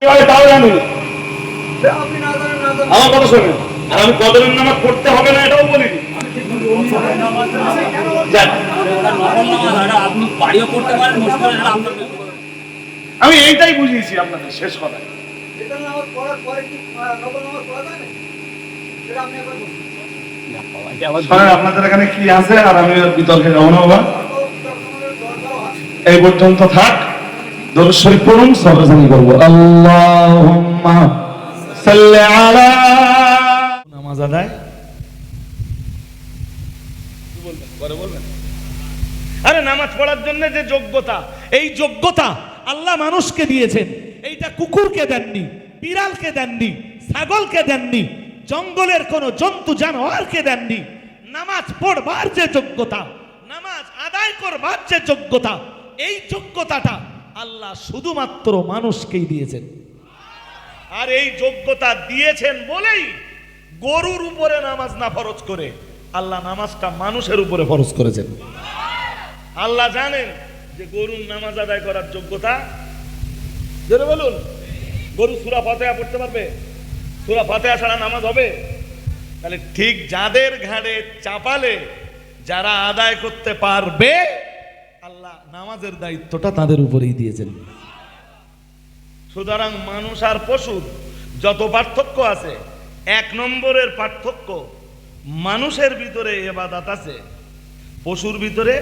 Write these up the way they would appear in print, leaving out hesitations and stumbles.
তাও জানি আমার কথা শোনেন। আর আমি কদরের নামাজ পড়তে হবে না এটাও বলিনি। আমি এইটাই বুঝিয়েছি আপনাদের শেষ কথা। আপনাদের এখানে কি আছে আর আমি বিতর্কে যাবো না বাবা, এই পর্যন্ত থাক। দরুদ শরীফ পড়ুন, সালাত করব। আল্লাহুম্মা সাল্লি আলা। নামাজ আদায় বলবেন। আরে নামাজ পড়ার জন্য যে যোগ্যতা, এই যোগ্যতা আল্লাহ মানুষকে দিয়েছেন। এইটা কুকুরকে দেননি, বিড়ালকে দেননি, ছাগলকে দেননি, জঙ্গলের কোন জন্তু জানোয়ারকে দেননি। নামাজ পড়বার যে যোগ্যতা, নামাজ আদায় করবার যে যোগ্যতা, এই যোগ্যতাটা আল্লাহ শুধুমাত্র মানুষকেই দিয়েছেন। আর এই যোগ্যতা দিয়েছেন বলেই গরুর উপরে নামাজ না ফরজ করে আল্লাহ নামাজটা মানুষের উপরে ফরজ করেছেন। আল্লাহ জানেন যে গরুর নামাজ আদায় করার যোগ্যতা, জোরে বলুন, গরু সূরা ফাতিহা পড়তে পারবে? সূরা ফাতিহা ছাড়া নামাজ হবে? তাহলে ঠিক যাদের ঘাড়ে চাপালে যারা আদায় করতে পারবে, আল্লাহ নামাজের দায়িত্বটা তাদের উপরেই দিয়েছেন। সুতরাং মানুষ আর পশুর যত পার্থক্য আছে, 1 নম্বরের পার্থক্য মানুষের ভিতরে ইবাদত আছে, পশুর ভিতরে।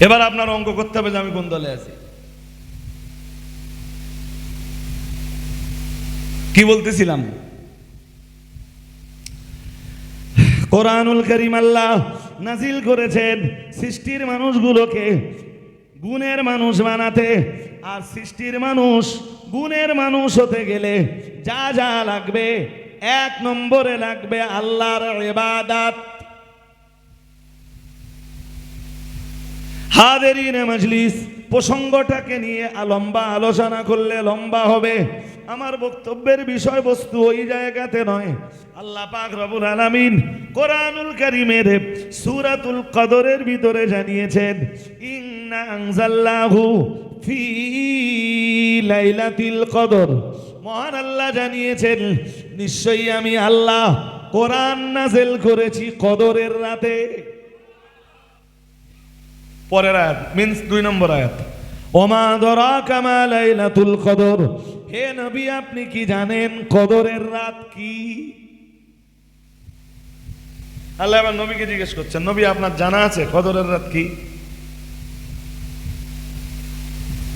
এবার আপনার অঙ্ক করতে হবে যে আমি কোন দলে আছি। কি বলতেছিলাম? কোরআনুল কারীম আল্লাহ নাজিল করেছেন সৃষ্টির মানুষগুলোকে গুণের মানুষ বানাতে। আর সৃষ্টির মানুষ গুণের মানুষ হতে গেলে যা যা লাগবে, 1 নম্বরে লাগবে আল্লাহর ইবাদত। হাদেরিনে মজলিস, প্রসঙ্গটাকে নিয়ে লম্বা আলোচনা করলে লম্বা হবে। আমার বক্তব্যের বিষয়বস্তু ওই জায়গাতে নয়। আল্লাহ পাক রব্বুল আলামিন কোরআনুল কারীমের সূরাতুল কদরের ভিতরে জানিয়েছেন, ইন্না আনজালনাহু ফি লাইলাতিল কদর। মহান আল্লাহ জানিয়েছেন, নিশ্চয়ই আমি আল্লাহ কোরআন নাযিল করেছি কদরের রাতে। পরের আয়াত মিন্স 2 নম্বর আয়াত, ওমা আদরাকা মা লাইলাতুল কদর। হে নবী, আপনি কি জানেন কদরের রাত কি? আল্লাহ এবার নবীকে জিজ্ঞেস করছেন, নবী আপনার জানা আছে কদরের রাত কি?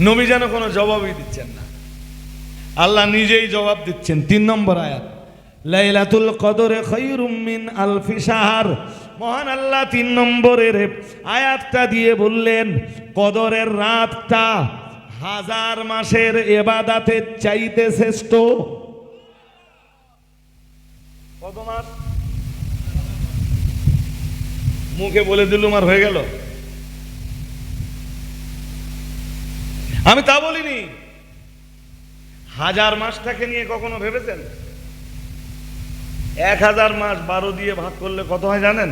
নবী যেন কোনো জবাবই দিচ্ছেন না, আল্লাহ নিজেই জবাব দিচ্ছেন। 3 নম্বর আয়াত, লাইলাতুল কদরে খায়রুম মিন আলফি শাহর। মহান আল্লাহ 3 নম্বরের আয়াতটা দিয়ে বললেন, কদরের রাতটা 1000 মাসের ইবাদতের চাইতে শ্রেষ্ঠ। কত মাস? মুখে বলে দিলুম আর হয়ে গেল? আমি তা বলিনি। 1000 মাসটাকে নিয়ে কখনো ভেবেছেন? 1000 মাস 12 দিয়ে ভাগ করলে কত হয় জানেন?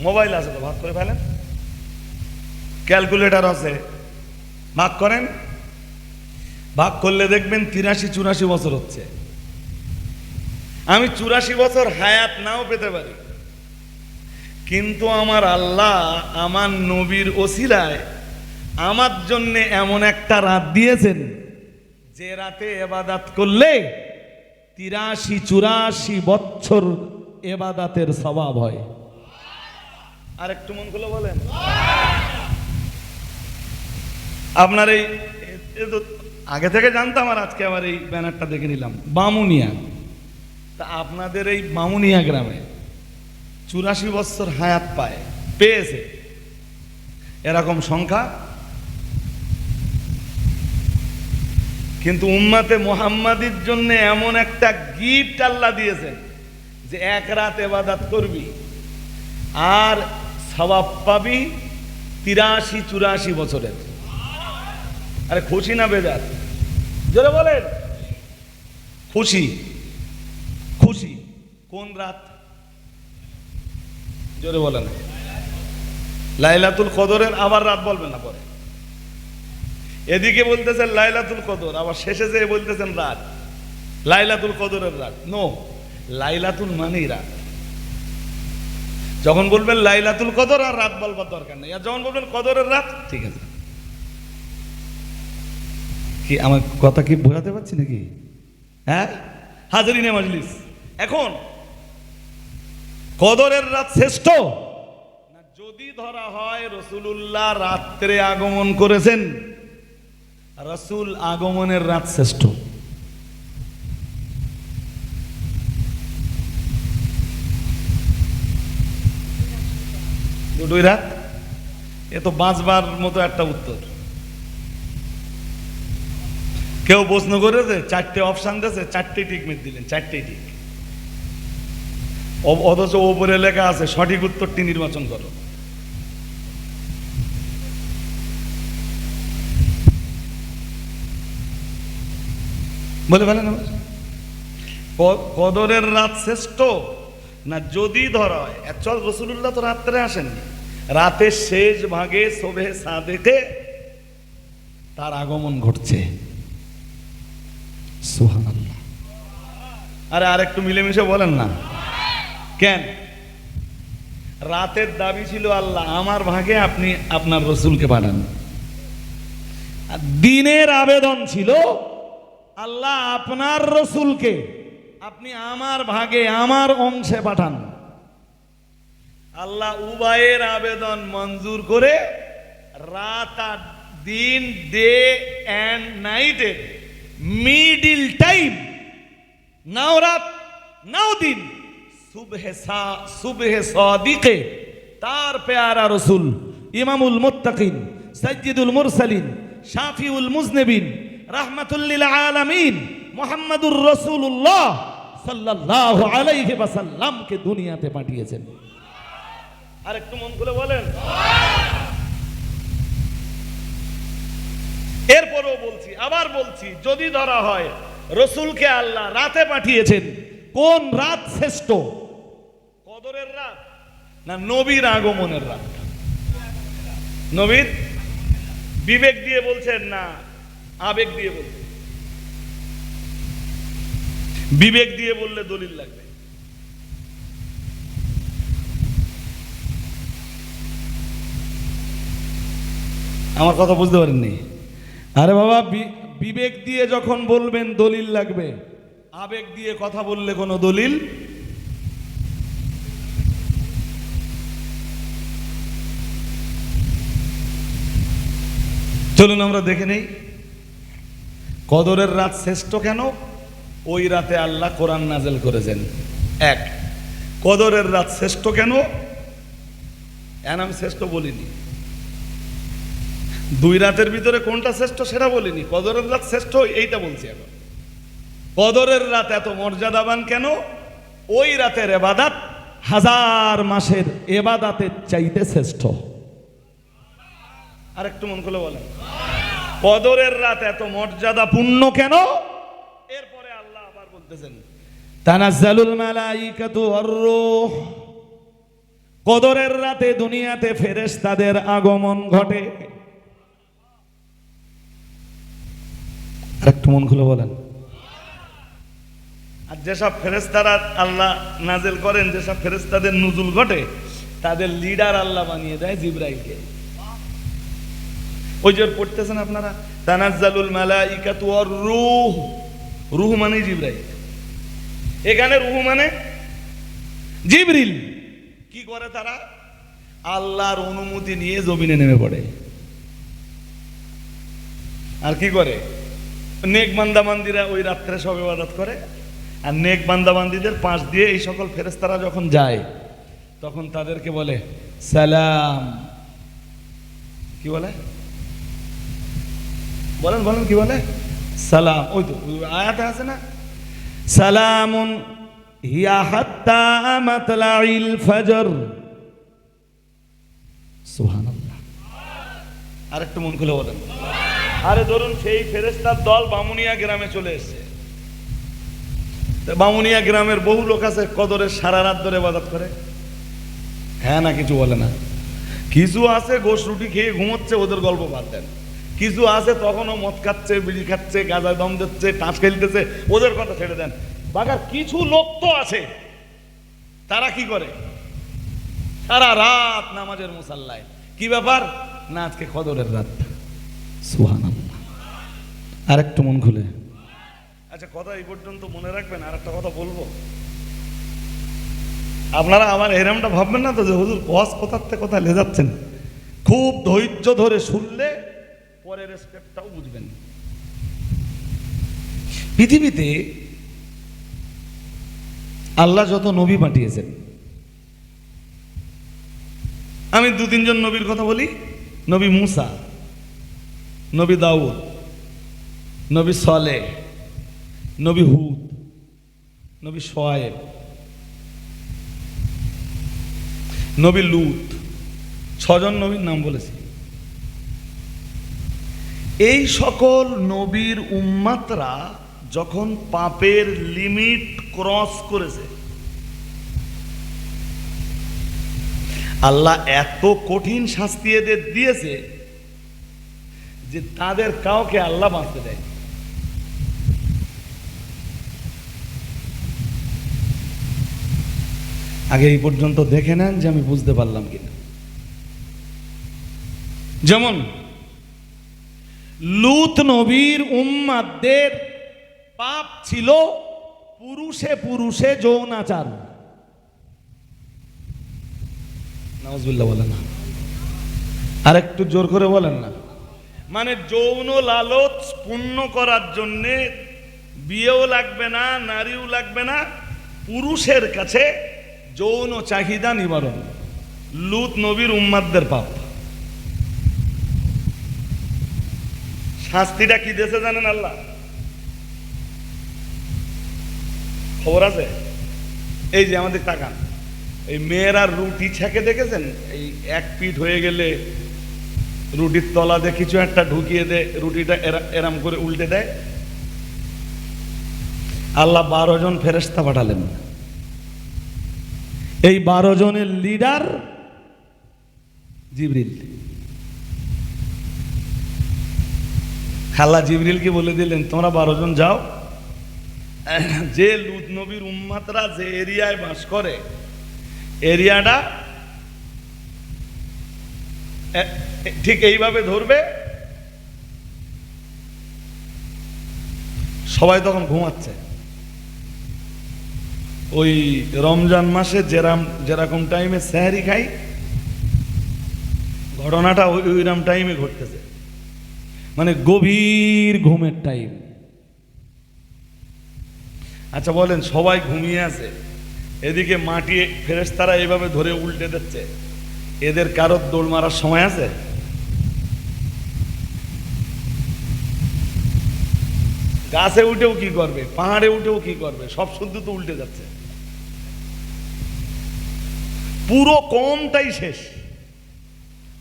মোবাইল আছে তো, ভাগ করে ফেলেন। ক্যালকুলেটর আছে, ভাগ করেন। ভাগ করলে দেখবেন 83-84 বছর হচ্ছে। আমি 84 বছর হায়াত নাও পেতে পারি, কিন্তু আমার আল্লাহ আমার নবীর ওসিলায় আমার জন্য এমন একটা রাত দিয়েছেন যে রাতে ইবাদত করলে 83-84 বছর ইবাদতের সওয়াব হয়। আর একটু মন খুলে বলেন। আপনার এই আগে থেকে জানতাম, আর আজকে আবার এই ব্যানারটা দেখে নিলাম, বামুনিয়া। তা আপনাদের এই বামুনিয়া গ্রামে 84 বছর হায়াত পেয়েছে এরকম সংখ্যা, কিন্তু উম্মতে মুহাম্মাদির জন্য এমন একটা গিফট আল্লাহ দিয়েছেন যে 1 রাত ইবাদত করবি আর সওয়াব পাবি 83-84 বছরের। আরে খুশি না বেজার? জোরে বলেন। খুশি। খুশি কোন রাত? জোরে বলেন। লাইলাতুল কদরের আবার রাত বলবেন না পরে। এদিকে বলতেছেন লাইলাতুল কদর, আবার শেষে যেয়ে বলতেছেন রাত, লাইলাতুল কদরের রাত। নো, লাইলাতুল মানেই রাত। যখন বলবেন লাইলাতুল কদর আর রাত বলবার দরকার নেই, আর যখন বলবেন কদরের রাত, ঠিক আছে। কি আমার কথা কি বোঝাতে পারছি নাকি? হ্যাঁ হাজারিনে মাজলিস, এখন কদরের রাত শ্রেষ্ঠ না যদি ধরা হয় রাসূলুল্লাহ রাত্রে আগমন করেছেন, রাসূল আগমনের রাত শ্রেষ্ঠ। দুটোই রাত, এ তো বাঁচবার মতো একটা উত্তর। কেউ প্রশ্ন করেছে, চারটে অপশান দিয়েছে, চারটে টিক মেরে দিলেন, চারটে টিক। অথচ ওপরে লেখা আছে সঠিক উত্তরটি নির্বাচন করো। বলে ফেলেন কদরের রাত শ্রেষ্ঠ না যদি ধরা হয়। চল রাসূলুল্লাহ তো রাত্রে আসেননি, রাতের শেষ ভাগে সুবহে সাদেকে তার আগমন ঘটছে। সুবহানাল্লাহ। আরে আরেকটু মিলেমিশে বলেন না কেন? রাতের দাবি ছিল আল্লাহ আমার ভাগে আপনি আপনার রসুলকে পাঠান, আর দিনের আবেদন ছিল আল্লাহ আপনার রসুলকে আপনি আমার ভাগে আমার অংশে পাঠান। আল্লাহ উভয়ের আবেদন মঞ্জুর করে রাত আর দিন, ডে অ্যান্ড নাইটের মিডিল টাইম, নাও রাত নাও দিন, সুবহে সাদিকে তার পেয়ারা রসুল ইমামুল মুত্তাকিন সাইয়্যিদুল মুরসালিন শাফিউল মুজনিবিন রাহমাতুল লিল আলামিন মুহাম্মাদুর রাসূলুল্লাহ সাল্লাল্লাহু আলাইহি ওয়াসাল্লামকে দুনিয়াতে পাঠিয়েছেন। আর একটু মন খুলে বলেন। এরপরও বলছি, আবার বলছি, যদি ধরা হয় রসুলকে আল্লাহ রাতে পাঠিয়েছেন, কোন রাত শ্রেষ্ঠ? কদরের রাত না নবীর আগমনের রাত? নবীর বিবেক দিয়ে বলছেন না আবেগ দিয়ে বলছেন? বিবেক দিয়ে বললে দলিল লাগবে। আমার কথা বুঝতে পারেননি? আরে বাবা, বিবেক দিয়ে যখন বলবেন দলিল লাগবে, আবেগ দিয়ে কথা বললে কোনো দলিল। চলুন আমরা দেখে নেই কদরের রাত শ্রেষ্ঠ কেন। ওই রাতে আল্লাহ কোরআন নাযিল করেছেন। এক, কদরের রাত শ্রেষ্ঠ কেন? আমি শ্রেষ্ঠ বলিনি। দুই রাতের ভিতরে কোনটা শ্রেষ্ঠ সেটা বলিনি, কদরের রাত শ্রেষ্ঠ এইটা বলছি। এখন কদরের রাত এত মর্যাদাবান কেন? ওই রাতের ইবাদত হাজার মাসের ইবাদতের চাইতে শ্রেষ্ঠ। আর একটু মন খুলে বলেন, কদরের রাত এত মর্যাদাপূর্ণ কেন? এরপরে আল্লাহ আবার বলতেছেন তানাজ্জালুল মালাইকাতু ওয়ার রূহ। কদরের রাতে দুনিয়াতে ফেরেশতাদের আগমন ঘটে। আর একটু মন খুলে বলেন। আর যেসব ফেরেশতারা আল্লাহ নাজিল করেন, যেসব ফেরেশতাদের নুজুল ঘটে, তাদের লিডার আল্লাহ বানিয়ে দেয় জিবরাইলকে। ওই যে পড়তেছেন আপনারা তানাজ্জালুল মালাইকাতু ওয়ার রূহ, রূহ মানে জিবরাইল, এখানে রূহ মানে জিবরিল। কি করে তারা? আল্লাহর অনুমতি নিয়ে জমিনে নেমে পড়ে। আর কি করে? নেক বান্দাবান্দিরা ওই রাত্রে সব ইবাদত করে, আর নেক বান্দাবান্দিদের পাশ দিয়ে এই সকল ফেরেশতারা যখন যায় তখন তাদেরকে বলে সালাম। কি বলে? বলেন বলেন, কি বলে? সালাম। ওই তো আয়াতে আছে না, সালামুন হিয়া হাত্তা মাতলাইল ফজর। সুবহানাল্লাহ। আরেকটু মন খুলে বলেন। আরে ধরুন সেই ফেরেশতার দল বামুনিয়া গ্রামে চলে এসেছে। বামুনিয়া গ্রামের বহু লোক আছে কদরের সারা রাত ধরে ইবাদত করে। হ্যাঁ না কিছু বলে না? কিছু আছে গোশ রুটি খেয়ে ঘুমোচ্ছে, ওদের গল্প বাদ দেন। কিছু আছে তখনও মদ খাচ্ছে, বিড়ি খাচ্ছে, গাঁজা দম দিচ্ছে, টাঁচ খেলতেছে, ওদের কথা ছেড়ে দেন। বাগার কিছু লোক তো আছে, তারা কি করে? সারা রাত নামাজের মুসাল্লায়। কি ব্যাপার? না আজকে কদরের রাত। সুবহানাল্লাহ। আর একটু মন খুলে। আচ্ছা, কথা এই পর্যন্ত মনে রাখবেন। আর একটা কথা বলবো, আপনারা আমার এরমটা ভাববেন না তো যে হুজুর ওয়াজ কোথার থেকে কোথায় লে যাচ্ছেন। খুব ধৈর্য ধরে শুনলে পরের স্টেপটাও বুঝবেন। পৃথিবীতে আল্লাহ যত নবী পাঠিয়েছেন, আমি দু তিনজন নবীর কথা বলি। নবী মুসা, নবী দাউদ, নবী সালেহ, নবী হুদ, নবী শোয়েব, নবী লূত, 6 জন নবীর নাম বলেছি। এই সকল নবীর উম্মাতরা যখন পাপের লিমিট ক্রস করেছে, আল্লাহ এত কঠিন শাস্তি এদের দিয়েছে যে তাদের কাউকে আল্লাহ বাঁচতে দেয়। আগে এই পর্যন্ত দেখে নেন যে আমি বুঝতে পারলাম কিনা। যেমন লূত নবীর উম্মাতদের পাপ ছিল পুরুষে পুরুষে যৌনাচার। নাউজুবিল্লাহ বলেন না, আর একটু জোর করে বলেন না। মানে যৌন লালচ পূর্ণ করার জন্যে বিয়েও লাগবে না, নারীও লাগবে না, পুরুষের কাছে যৌন চাহিদা নিবারণ। লূত নবীর উম্মাতদের পাপ। শাস্তিটা কি দিয়েছে জানেন আল্লাহ? খবর আছে? এই যে আমাদের তাকান, এই মেয়েরা রুটি ছেঁকে দেখেছেন? এই এক পিঠ হয়ে গেলে রুটির তলা দিয়ে কিছু একটা ঢুকিয়ে দেয়, রুটিটা এরাম করে উল্টে দেয়। আল্লাহ 12 জন ফেরেশতা পাঠালেন। এই 12 জনের লিডার জিবরিল। আল্লাহ জিবরিলকে বলে দিলেন, তোমরা 12 জন যাও, যে লূত নবীর উম্মাতরা যে এরিয়ায় বাস করে, এরিয়াটা ঠিক এইভাবে ধরবে। সবাই তখন ঘুমাচ্ছে। ওই রমজান মাসে যেরকম টাইমে সেহরি খাই, ঘটনাটা ওইরকম টাইমে ঘটতেছে। মানে গভীর ঘুমের টাইম। আচ্ছা বলেন, সবাই ঘুমিয়ে আছে, এদিকে মাটি ফেরেশতারা এইভাবে ধরে উল্টে দিচ্ছে, এদের কারোর দৌড় মারার সময় আছে? গাছে উঠেও কি করবে, পাহাড়ে উঠেও কি করবে, সব শুদ্ধ তো উল্টে যাচ্ছে। পুরো কমটাই শেষ।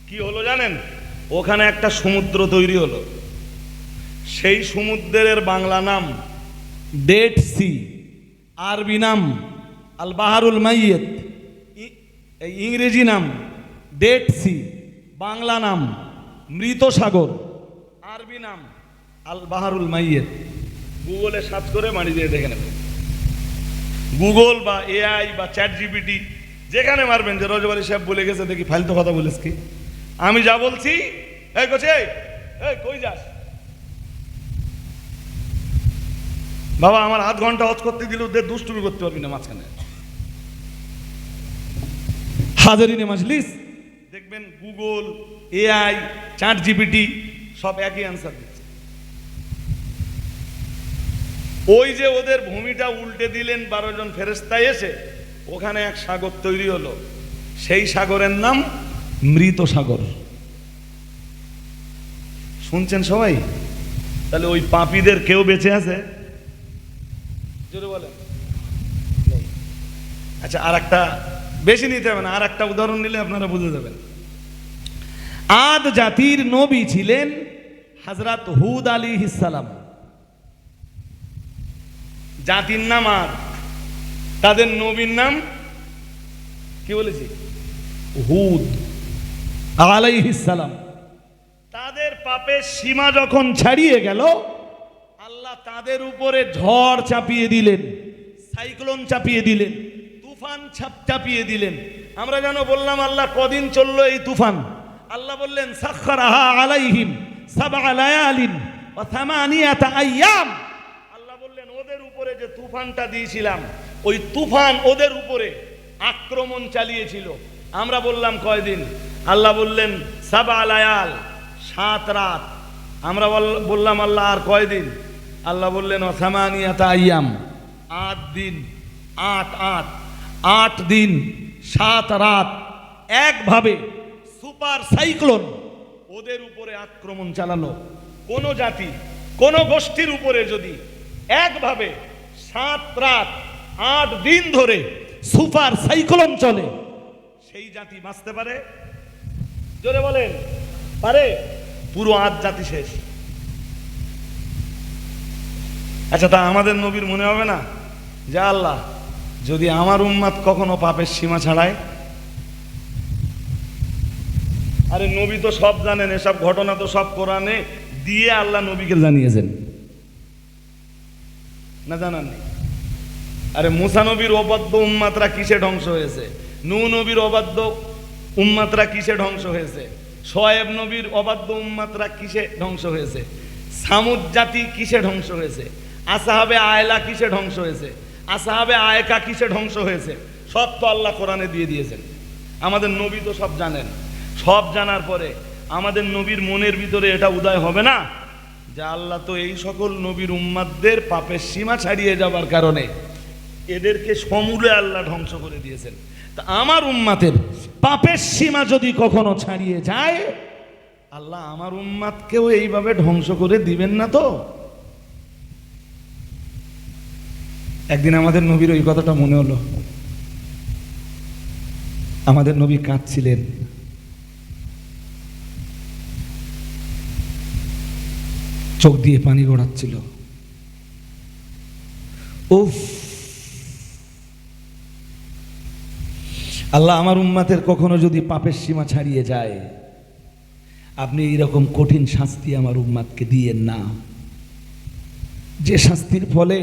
কি হলো জানেন? ওখানে একটা সমুদ্র তৈরি হলো। সেই সমুদ্রের বাংলা নাম ডেড সি, আরবি নাম আল বাহারুল মাইয়েত, ইংরেজি নাম ডেড সি, বাংলা নাম মৃত সাগর, আরবি নাম আল বাহারুল মাইয়েত। গুগলে সার্চ করে মারি দিয়ে দেখে নেবেন। গুগল বা এআই বা চ্যাট জিপিটি যেখানে মারবেন যে রজবারি সাহেব বলে গেছে, দেখি ফালতু কথা বলিস কি। আমি যা বলছি, এই কোচে, এই কই যাস বাবা? আমার আধ ঘন্টা হজ করতে দিল, ওদের দুষ্টুমি করতে পারবি না মাঝখানে। হাজারিনে মাজলিস দেখবেন গুগল, এআই, চ্যাট জিপিটি সব একই অ্যান্সার দিচ্ছে। ওই যে ওদের ভূমিটা উল্টে দিলেন 12 জন ফেরেশতা এসে, ওখানে এক সাগর তৈরি হলো। সেই সাগরের নাম মৃত সাগর। শুনছেন সবাই? তাহলে ওই পাপীদের কেউ বেঁচে আছে? জোরে বলেন। আচ্ছা, আর একটা, বেশি নিতে হবে না, আর একটা উদাহরণ নিলে আপনারা বুঝে যাবেন। আদ জাতির নবী ছিলেন হযরত হুদ আলাইহিস সালাম। জাতির নাম আদ, তাদের নবীর নাম কি বলেছি? হুদ। আলাইহিস সালাম, তাদের পাপের সীমা যখন ছাড়িয়ে গেল, আল্লাহ তাদের উপরে ঝড় চাপিয়ে দিলেন, সাইক্লোন চাপিয়ে দিলেন, তুফান চাপিয়ে দিলেন। আমরা যেন বললাম আল্লাহ কদিন চললো এই তুফান? আল্লাহ বললেন সাখখারাহা আলাইহিম সাবআ লায়ালিন ওয়া সামানিয়াতা আইয়াম। আল্লাহ বললেন ওদের উপরে যে তুফানটা দিয়েছিলাম, ওই তুফান ওদের উপরে আক্রমণ চালিয়েছিল। আমরা বললাম কয়দিন? আল্লাহ বললেন সাবআ লায়াল, 7 রাত। আমরা বললাম আল্লাহ আর কয়দিন? আল্লাহ বললেন ওয়া সামানিয়াতা আইয়াম, 8 দিন, 8 দিন 7 রাত একভাবে সুপার সাইক্লোন ওদের উপরে আক্রমণ চালালো। কোন জাতি, কোন গোষ্ঠীর উপরে যদি একভাবে 7 রাত 8 দিন ধরে সুপার সাইক্লোন চলে, সেই জাতি বাঁচতে পারে? জোরে বলেন, পারে? পুরো 8 জাতি শেষ। আচ্ছা, তা আমাদের নবীর মনে হবে না যে আল্লাহ যদি আমার উম্মাত কখনো পাপের সীমা ছাড়ায়? আরে নবী তো সব জানেন, এসব ঘটনা তো সব কোরআনে দিয়ে আল্লাহ নবীকে জানিয়েছেন, না জানাননি? আরে মুসা নবীর অবাধ্য উম্মাতরা কিসে ধ্বংস হয়েছে? নূহ নবীর অবাধ্য উম্মাতরা কিসে ধ্বংস হয়েছে? শোয়েব নবীর অবাধ্য উম্মাতরা কিসে ধ্বংস হয়েছে? সামুদ জাতি কিসে ধ্বংস হয়েছে? আসহাবে আয়লা কিসে ধ্বংস হয়েছে? আসহাবে আয়কা কিসে ধ্বংস হয়েছে? সব তো আল্লাহ কোরআনে দিয়ে দিয়েছেন। আমাদের নবী তো সব জানেন। সব জানার পরে আমাদের নবীর মনের ভিতরে এটা উদয় হবে না যে আল্লাহ তো এই সকল নবীর উম্মাতদের পাপের সীমা ছাড়িয়ে যাবার কারণে এদেরকে সমূলে আল্লাহ ধ্বংস করে দিয়েছেন। তা আমার উম্মাতের পাপের সীমা যদি কখনো ছাড়িয়ে যায়, আল্লাহ আমার উম্মাতকেও এইভাবে ধ্বংস করে দিবেন না তো? একদিন আমাদের নবীর ওই কথাটা মনে হলো। আমাদের নবী কাঁদছিলেন, চোখ দিয়ে পানি গড়াচ্ছিল। উফ, আল্লাহ আমার উম্মাতের কখনো যদি পাপের সীমা ছাড়িয়ে যায়, আপনি এইরকম কঠিন শাস্তি আমার উম্মাতকে দিয়েন না, যে শাস্তির ফলে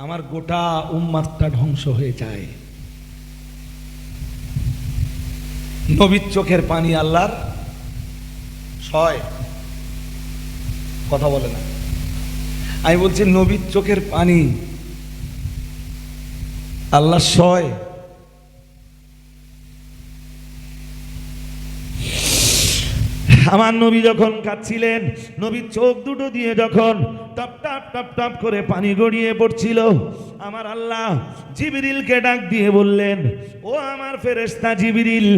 আমার গোটা উম্মাতটা ধ্বংস হয়ে যায়। নবীর চোখের পানি আল্লাহর সয়, কথা বলে না। আমি বলছি নবীর চোখের পানি আল্লাহ সয়। আমার নবী যখন কাঁদছিলেন, নবীর চোখ দুটো দিয়ে যখন টপ টপ টপ টপ করে পানি গড়িয়ে পড়ছিল, আমার আল্লাহ জিবরিলকে ডাক দিয়ে বললেন, ও আমার ফেরেশতা জিবরিল,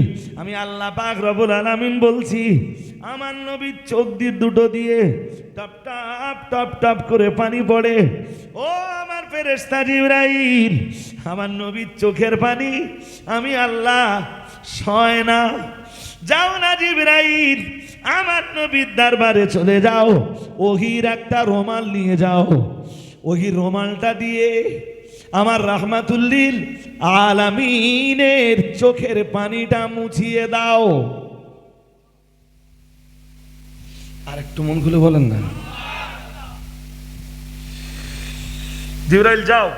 আমি আল্লাহ পাক রব্বুল আলামিন বলছি, আমার নবীর চোখ দুটো দিয়ে টপ টপ টপ টপ করে পানি পড়ে। ও আমার ফেরেশতা জিবরাইল, আমার নবীর চোখের পানি আমি আল্লাহ সয় না। যাও না জিবরাইল, আমার নবীর দরবারে চলে যাও, ওহির একটা রুমাল নিয়ে যাও, ওহির রুমালটা দিয়ে আমার রাহমাতুল্লিল আলামিনের চোখের পানিটা মুছিয়ে দাও। আর একটু মন খুলে বলেন না। জিবরাইল যাও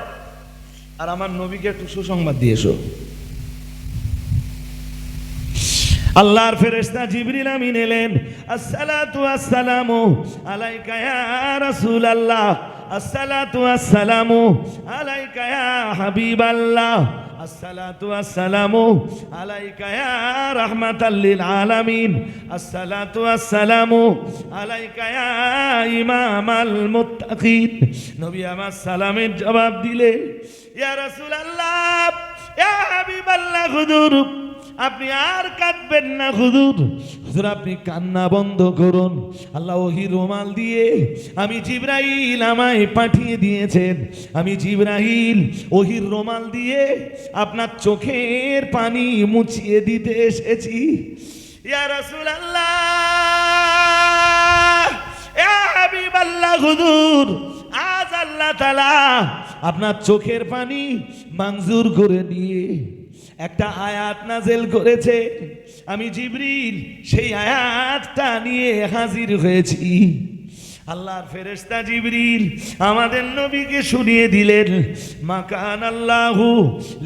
আর আমার নবীকে একটু সুসংবাদ দিয়ে এসো। আল্লাহর ফেরেশতা জিবরিল আমিন এলেন। আসসালাতু আসসালামু আলাইকা ইয়া রাসূলুল্লাহ, আসসালাতু আসসালামু আলাইকা ইয়া হাবিবাল্লাহ, আসসালাতু আসসালামু আলাইকা ইয়া রাহমাতাল লিল আলামিন, আসসালাতু আসসালামু আলাইকা ইয়া ইমামাল মুত্তাকিন। নবী আমার সালামের জবাব দিলে, ইয়া রাসূলুল্লাহ, ইয়া হাবিবাল্লাহ, হুজুর আপনি আর কাঁদবেন না, হুজুর হুজুর আপনি কান্না বন্ধ করুন। আল্লাহ ওহি রুমাল দিয়ে আমি জিবরাইল আমায় পাঠিয়ে দিয়েছেন, আমি জিবরাইল ওহির রুমাল দিয়ে আপনার চোখের পানি মুছিয়ে দিতে এসেছি। ইয়া রাসূলুল্লাহ, ইয়া হাবিবাল্লাহ, হুজুর আজ আল্লাহ তাআলা আপনার চোখের পানি মঞ্জুর করে দিয়ে একটা আয়াত নাজেল করেছে, আমি জিবরিল সেই আয়াতটা নিয়ে হাজির হয়েছি। আল্লাহর ফেরেশতা জিবরিল আমাদের নবীকে শুনিয়ে দিলেন, মাকান আল্লাহু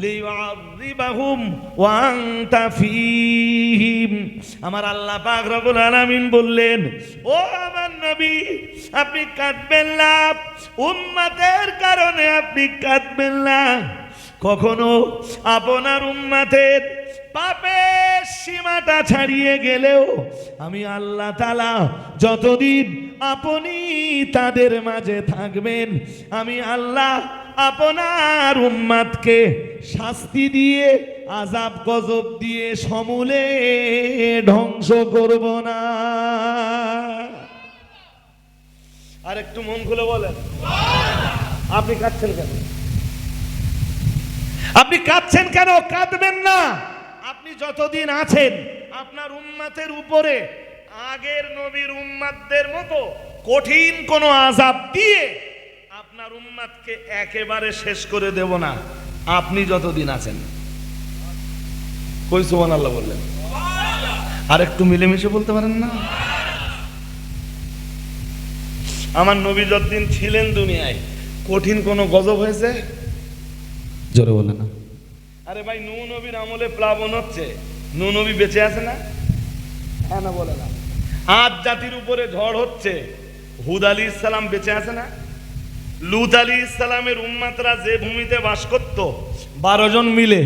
লিয়ুআযিবাহুম ওয়া আনতা ফীহিম। আমার আল্লাহ পাক রব্বুল আলামিন বললেন, ও আমার নবী, আপনি কাঁদবেন না, উম্মতের কারণে আপনি কাঁদবেন না। কখনো আপনার উম্মতের পাপের সীমাটা ছাড়িয়ে গেলেও আমি আল্লাহ তাআলা যতদিন আপনি তাদের মাঝে থাকবেন, আমি আল্লাহ আপনার উম্মতকে শাস্তি দিয়ে, আযাব গজব দিয়ে সমূলে ধ্বংস করব না। আর একটু মন খুলে বলেন, আপনি কাঁদছেন কেন? আপনি কাঁদছেন কেন? কাঁদবেন না। আপনি যতদিন আছেন আপনার উম্মতের উপরে আগের নবীর উম্মতদের মতো কঠিন কোনো আযাব দিয়ে আপনার উম্মতকে একেবারে শেষ করে দেব না, আপনি যতদিন আছেন। কই সুবহানাল্লাহ বললেন? আর একটু মিলেমিশে বলতে পারেন না? আমার নবী যতদিন ছিলেন দুনিয়ায় কঠিন কোনো গজব হয়েছে? জোরে বলে না। আরে ভাই, নূহ নবীর আমলে প্লাবন হচ্ছে, নূহ নবী বেঁচে আছে না? হ্যাঁ না বলে না। আদ জাতির উপরে ঝড় হচ্ছে, হুদ আলাইহিস সালাম বেঁচে আছে না? লূত আলাইহিস সালামের উম্মতরা যে ভূমিতে বাস করত 12 জন মিলে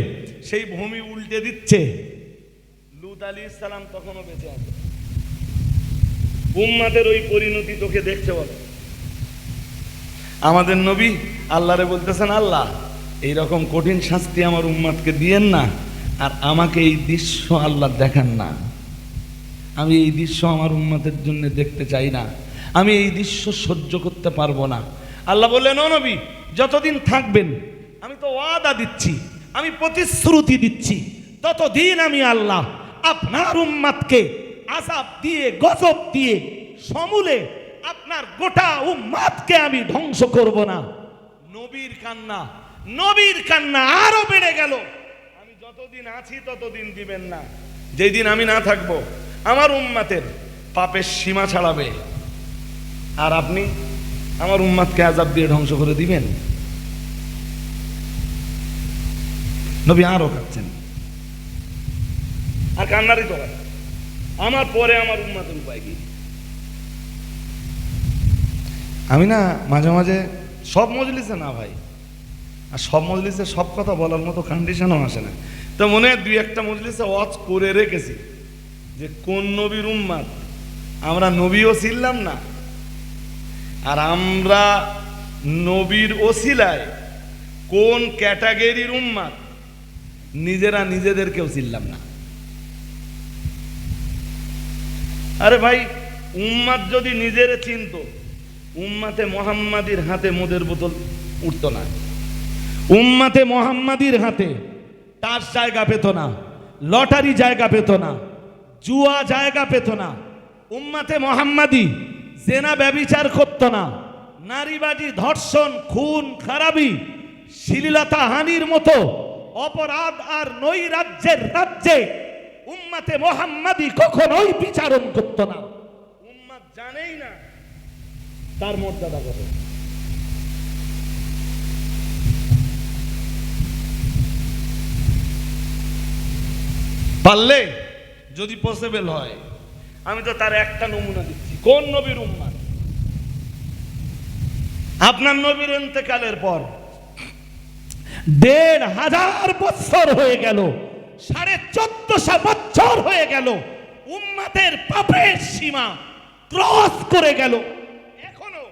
সেই ভূমি উল্টে দিচ্ছে, লূত আলাইহিস সালাম তখনও বেঁচে আছে। উম্মতের ওই পরিণতি তোকে দেখতে বলে। আমাদের নবী আল্লাহরে বলতেছেন, আল্লাহ এইরকম কঠিন শাস্তি আমার উম্মতকে দিয়েন না, আর আমাকে এই দৃশ্য আল্লাহ দেখান না। আমি এই দৃশ্য আমার উম্মতের জন্য দেখতে চাই না, আমি এই দৃশ্য সহ্য করতে পারবো না। আল্লাহ বললেন, ও নবী, যতদিন থাকবেন আমি তো ওয়াদা দিচ্ছি, আমি প্রতিশ্রুতি দিচ্ছি, ততদিন আমি আল্লাহ আপনার উম্মতকে আযাব দিয়ে, গজব দিয়ে সমূলে আপনার গোটা উম্মতকে আমি ধ্বংস করব না। নবীর কান্না, নবীর কান্না আরো বেড়ে গেল, আমি যতদিন আছি ততদিন দিবেন না, যেই দিন আমি না থাকবো আমার উম্মতের পাপের সীমা ছাড়াবে, আর আপনি আমার উম্মতকে আযাব দিয়ে ধ্বংস করে দিবেন। নবী আরো কাঁদছেন, আর কান্নারই তো আমার পরে আমার উম্মতের উপায় কি? আমি না মাঝে মাঝে, সব মজলিসে না ভাই, আর সব মজলিসে সব কথা বলার মতো কন্ডিশনও আসে না, তো মনে হয় 2-1টা মজলিসে ওয়াজ করে রেখেছি যে কোন নবীর উম্মত আমরা নবীও ছিলাম না, আর আমরা নবীর ওসিলায় কোন ক্যাটাগরির উম্মত নিজেরা নিজেদেরকেও ছিলাম না। আরে ভাই, উম্মত যদি নিজেরে চিনত, উম্মতে মুহাম্মাদির হাতে মদের বোতল উঠত না, উম্মতে মুহাম্মাদির হাতে তার জায়গা পেত না, লটারি জায়গা পেত না, জুয়া জায়গা পেত না, উম্মতে মুহাম্মাদি জেনা ব্যভিচার করত না, নারীবাজি, ধর্ষণ, খুন খারাপি, শ্লীলতা হানির মতো অপরাধ আর নৈরাজ্যের রাজ্যে উম্মতে মুহাম্মাদি কখনোই বিচারণ করত না। উম্মত জানেই না তার মর্যাদা কত। পারলে যদি পসিবল হয়, আমি তো তার একটা নমুনা দিচ্ছি। কোন নবীর উম্মত? আপনার নবীর ইন্তেকালের পর 1500 বছর হয়ে গেল, 1450 বছর হয়ে গেল, উম্মতের পাপের সীমা ক্রস করে গেল, এখনো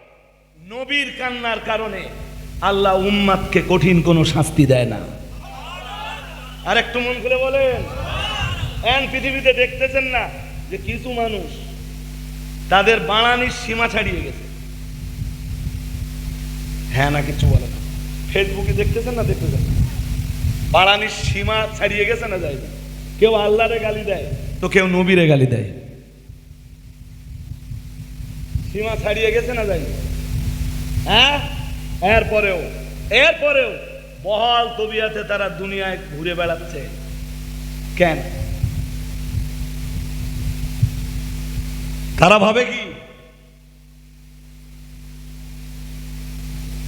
নবীর কান্নার কারণে আল্লাহ উম্মতকে কঠিন কোনো শাস্তি দেয় না। আর একটু মন খুলে বলেন, পৃথিবীতে দেখতেছেন না যে কিছু মানুষ তাদের বাড়ানির সীমা ছাড়িয়ে গেছে? হ্যাঁ না কিছু বলে না। ফেসবুকে দেখতেছেন না, দেখতেছেন বাড়ানির সীমা ছাড়িয়ে গেছে না? যায় না। কেউ আল্লাহরে গালি দেয় তো কেউ নবীরে গালি দেয়। সীমা ছাড়িয়ে গেছে না? যায় না। হ্যাঁ, এরপরেও বহাল তবিয়াতে তারা দুনিয়ায় ঘুরে বেড়াচ্ছে কেন? তারা ভাবে কি?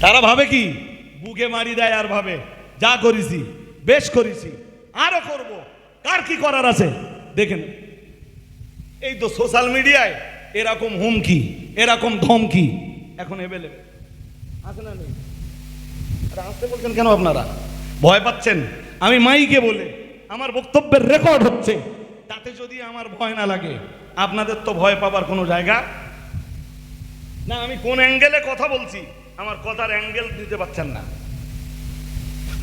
তারা ভাবে কি? বুকে মারি দেয় আর ভাবে যা করেছি বেশ করেছি, আরো করব, কার কি করার আছে দেখেন। এই তো সোশ্যাল মিডিয়ায় এরকম হুমকি, এরকম ধমকি এখন এভেলেবেল আছে না নেই? আরে আসতে বলছেন কেন আপনারা? ভয় পাচ্ছেন? আমি মাইকে বলে আমার বক্তব্যের রেকর্ড হচ্ছে, তাতে যদি আমার ভয় না লাগে, আপনাদের তো ভয় পাবার কোনো জায়গা না। আমি কোন অ্যাঙ্গেলে কথা বলছি, আমার কথার অ্যাঙ্গেল দিতে পারছেন না।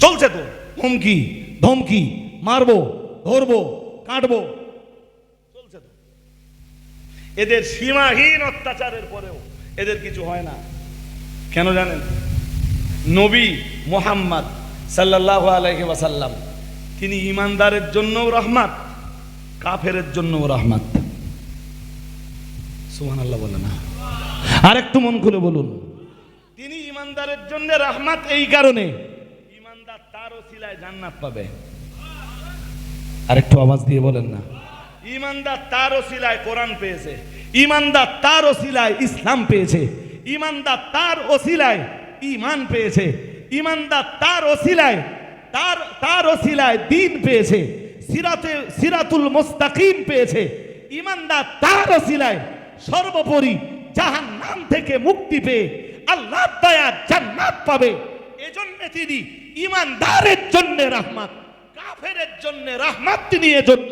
চলছে তো হুমকি ধমকি, মারবো, ধরবো, কাটবো, চলছে তো। এদের সীমাহীন অত্যাচারের পরেও এদের কিছু হয় না। কেন জানেন? নবী মুহাম্মদ সাল্লাল্লাহু আলাইহি ওয়াসাল্লাম তিনি ইমানদারের জন্যও রহমত, কাফেরের জন্যও রহমত। সুবহানাল্লাহ বলেন না? আর একটু মন খুলে বলুন। তিনি ইমানদারের জন্য রহমত এই কারণে, ইমানদার তার ওসিলায় জান্নাত পাবে। আর একটু আওয়াজ দিয়ে বলেন না? ইমানদার তার ওসিলায় কোরআন পেয়েছে, ইমানদার তার ওসিলায় ইসলাম পেয়েছে, ইমানদার তার ওসিলায় ঈমান পেয়েছে, ইমানদার তার ওসিলায় তার ওসিলায় দ্বীন পেয়েছে, সিরাতুল মুস্তাকিম পেয়েছে। ইমানদার তার ওসিলায় সর্বোপরি জাহান্নাম থেকে মুক্তি পেয়ে আল্লাহর দয়া জান্নাত পাবে। এজন্য তিনি ইমানদারের জন্য রহমত, কাফেরের জন্য রহমত তিনি এজন্য।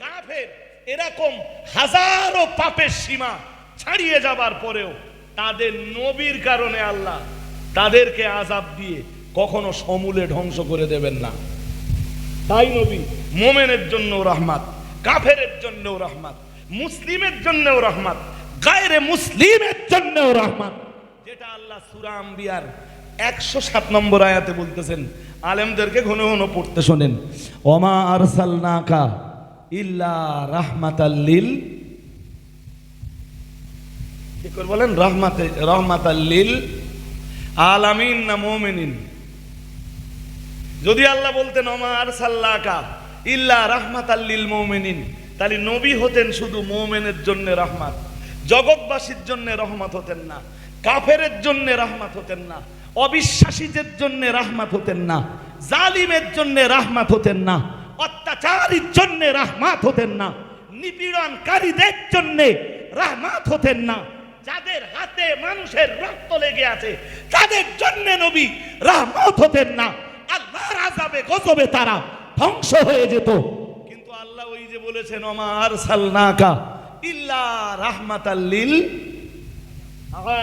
কাফের এরকম হাজারো পাপের সীমা ছাড়িয়ে যাবার পরেও তাদের নবীর কারণে আল্লাহ তাদেরকে আযাব দিয়ে কখনো সমূলে ধ্বংস করে দেবেন না। তাই নবী মোমেনের জন্য রহমত, কাফেরের জন্য রহমত, মুসলিমের জন্য রহমত, গায়রে মুসলিমের জন্য রহমত। যেটা আল্লাহ সূরা আম্বিয়ার 107 নম্বর আয়াতে বলতেছেন, আলেমদেরকে ঘন ঘন পড়তে শোনেন। ওমা আরসালনাকা ইল্লা রাহমাতাল লিল, কি করে বলেন? রাহমাতাল লিল আলামিন না মুমিনিন? যদি আল্লাহ বলতেন ওমা আরসালনাকা ইল্লা রাহমাতাল লিল মুমিনিন, তাহলে নবী হতেন শুধু মুমিনের জন্য রহমত, জগৎবাসীর জন্য রহমত হতেন না, কাফেরের জন্য রহমত হতেন না, অবিশ্বাসীদের জন্য রহমত হতেন না, জালিমের জন্য রহমত হতেন না, অত্যাচারীর জন্য রহমত হতেন না, নিপীড়নকারীদের জন্য রহমত হতেন না। যাদের হাতে মানুষের রক্ত লেগে আছে তাদের জন্য নবী রহমত হতেন না। আল্লাহর আযাবে গজবে তারা ধ্বংস হয়ে যেত। কিন্তু আল্লাহ ওই যে বলেছেন ওমা আরসালনাকা ইল্লা রাহমাতাল লিল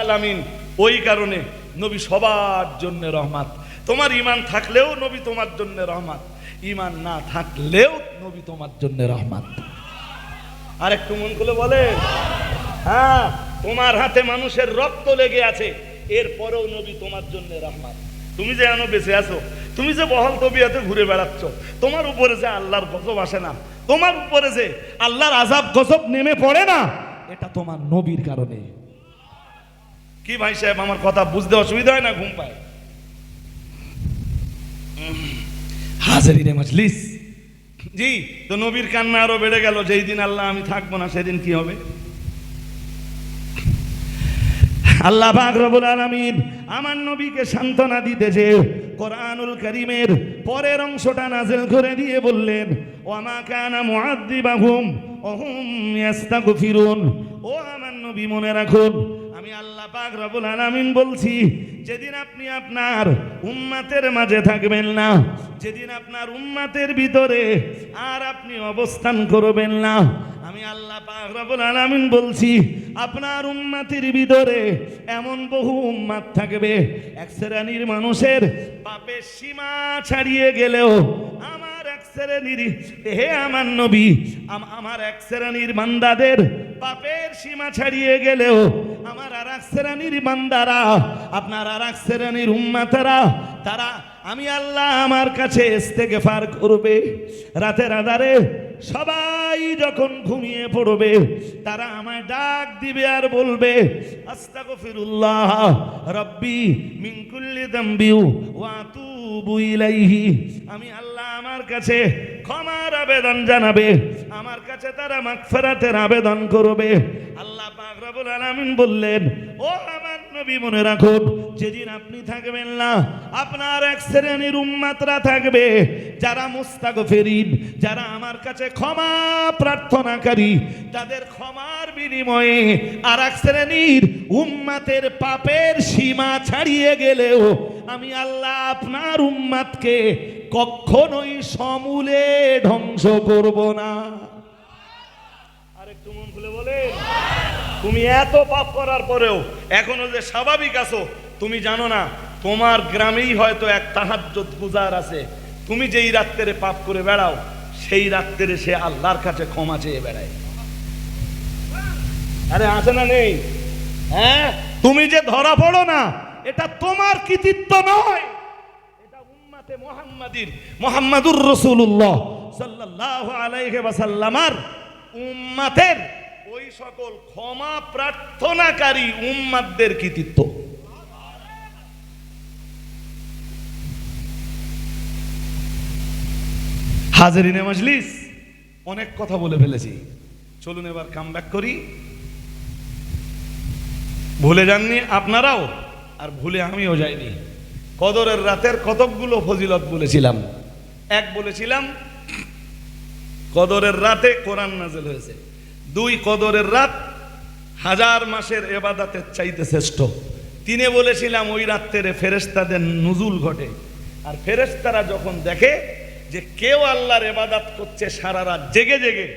আলামিন, ওই কারণে নবী সবার জন্য রহমত। তোমার ঈমান থাকলেও নবী তোমার জন্য রহমত, ঈমান না থাকলেও নবী তোমার জন্য রহমত। আর একটু মন খুলে বলে, হ্যাঁ, তোমার হাতে মানুষের রক্ত লেগে আছে, এরপরেও নবী তোমার জন্য রহমত। তুমি যে এখনো বেঁচে আছো, তুমি যে বহাল তবিয়াতে ঘুরে বেড়াচ্ছ, তোমার উপরে যে আল্লাহর গজব আসে না, তোমার উপরে যে আল্লাহর আযাব গজব নেমে পড়ে না, এটা তোমার নবীর কারণে। কি ভাই সাহেব, আমার কথা বুঝতে অসুবিধা হয় না? ঘুম পায়? হাজারিনে মজলিস, জি, তো নবীর কান্না আরো বেড়ে গেল। যেই দিন আল্লাহ আমি থাকবো না, সেদিন কি হবে? আল্লাহ পাক রব্বুল আলামিন আমার নবীকে সান্ত্বনা দিতেছে। কোরআনুল কারীমের পরের অংশটা নাযিল করে দিয়ে বললেন, ওয়া মা কানা মুআযযিবাহুম ওয়া হুম ইস্তাগফিরুন। ও আমার নবী, মনে রাখুন, আমি আল্লাহ পাক রব্বুল আলামিন বলছি, যেদিন আপনি আপনার উম্মতের মাঝে থাকবেন না, যেদিন আপনার উম্মতের ভিতরে আর আপনি অবস্থান করবেন না, আমি আল্লাহ পাক রব্বুল আলামিন বলছি, আপনার উম্মতের ভিতরে এমন বহু উম্মত থাকবে, এক শ্রেণীর মানুষের পাপের সীমা ছাড়িয়ে গেলেও আমার এক শ্রেণীর, হে আমার নবী, আমার এক শ্রেণীর বান্দাদের পাপের সীমা ছাড়িয়ে গেলেও আমার আর এক শ্রেণীর বান্দারা, আপনার আর এক শ্রেণীর উম্মতেরা, তারা আমি আল্লাহ আমার কাছে ইস্তেগফার করবে। রাতের আঁধারে সবাই যখন ঘুমিয়ে পড়বে, তারা আমায় ডাক দিবে আর বলবে, আস্তাগফিরুল্লাহ রাব্বি মিন কুল্লি যামবি ওয়া আতুবু আতুবু ইলাইহি, আমি আল্লাহ আমার কাছে ক্ষমার আবেদন জানাবে, আমার কাছে তারা মাগফিরাতের আবেদন করবে। আল্লাহ পাক রব্বুল আলামিন বললেন, ও আমার নবী মনে রাখুন, যেদিন আপনি থাকবেন না, আপনার এক শ্রেণীর উম্মতরা থাকবে যারা মুস্তাগফিরিন, যারা আমার কাছে ক্ষমা প্রার্থনাকারী, তাদের ক্ষমার বিনিময়ে আর এক শ্রেণীর উম্মতের পাপের সীমা ছাড়িয়ে গেলেও আমি আল্লাহ আপনার উম্মতকে কখনোই সমূলে ধ্বংস করব না। আরেকটু মন খুলে বলে, তুমি এত পাপ করার পরেও এখনো যে স্বাভাবিক আছো, তুমি জানো না তোমার গ্রামেই হয়তো এক তাহাজ্জুদ গুজার আছে, তুমি যেই রাত্রে পাপ করে বেড়াও সেই রাত্রে সে আল্লাহর কাছে ক্ষমা চেয়ে বেড়ায়। আরে আছে না নেই? হ্যাঁ, তুমি যে ধরা পড়ো না, এটা তোমার কৃতিত্ব নয়, এটা উম্মতে মুহাম্মাদির, মুহাম্মাদুর রাসূলুল্লাহ সাল্লাল্লাহু আলাইহি ওয়াসাল্লামের উম্মতের ওই সকল ক্ষমা প্রার্থনাকারী উম্মতদের কৃতিত্ব। হাজিরিনে মজলিস, অনেক কথা বলে ফেলেছি, চলুন এবার কামব্যাক করি। ভুলে যাননি আপনারাও, আর ভুলে আমিও যাইনি। কদরের রাতের কতকগুলো ফজিলত বলেছিলাম। এক, বলেছিলাম কদরের রাতে কোরআন নাযিল হয়েছে। দুই, কদরের রাত হাজার মাসের ইবাদতের চাইতে শ্রেষ্ঠ। তিনে বলেছিলাম ওই রাত্রে ফেরেশতাদের নুজুল ঘটে, আর ফেরেশতারা যখন দেখে যে কেউ আল্লাহর ইবাদত করছে সারা রাত জেগে জেগে,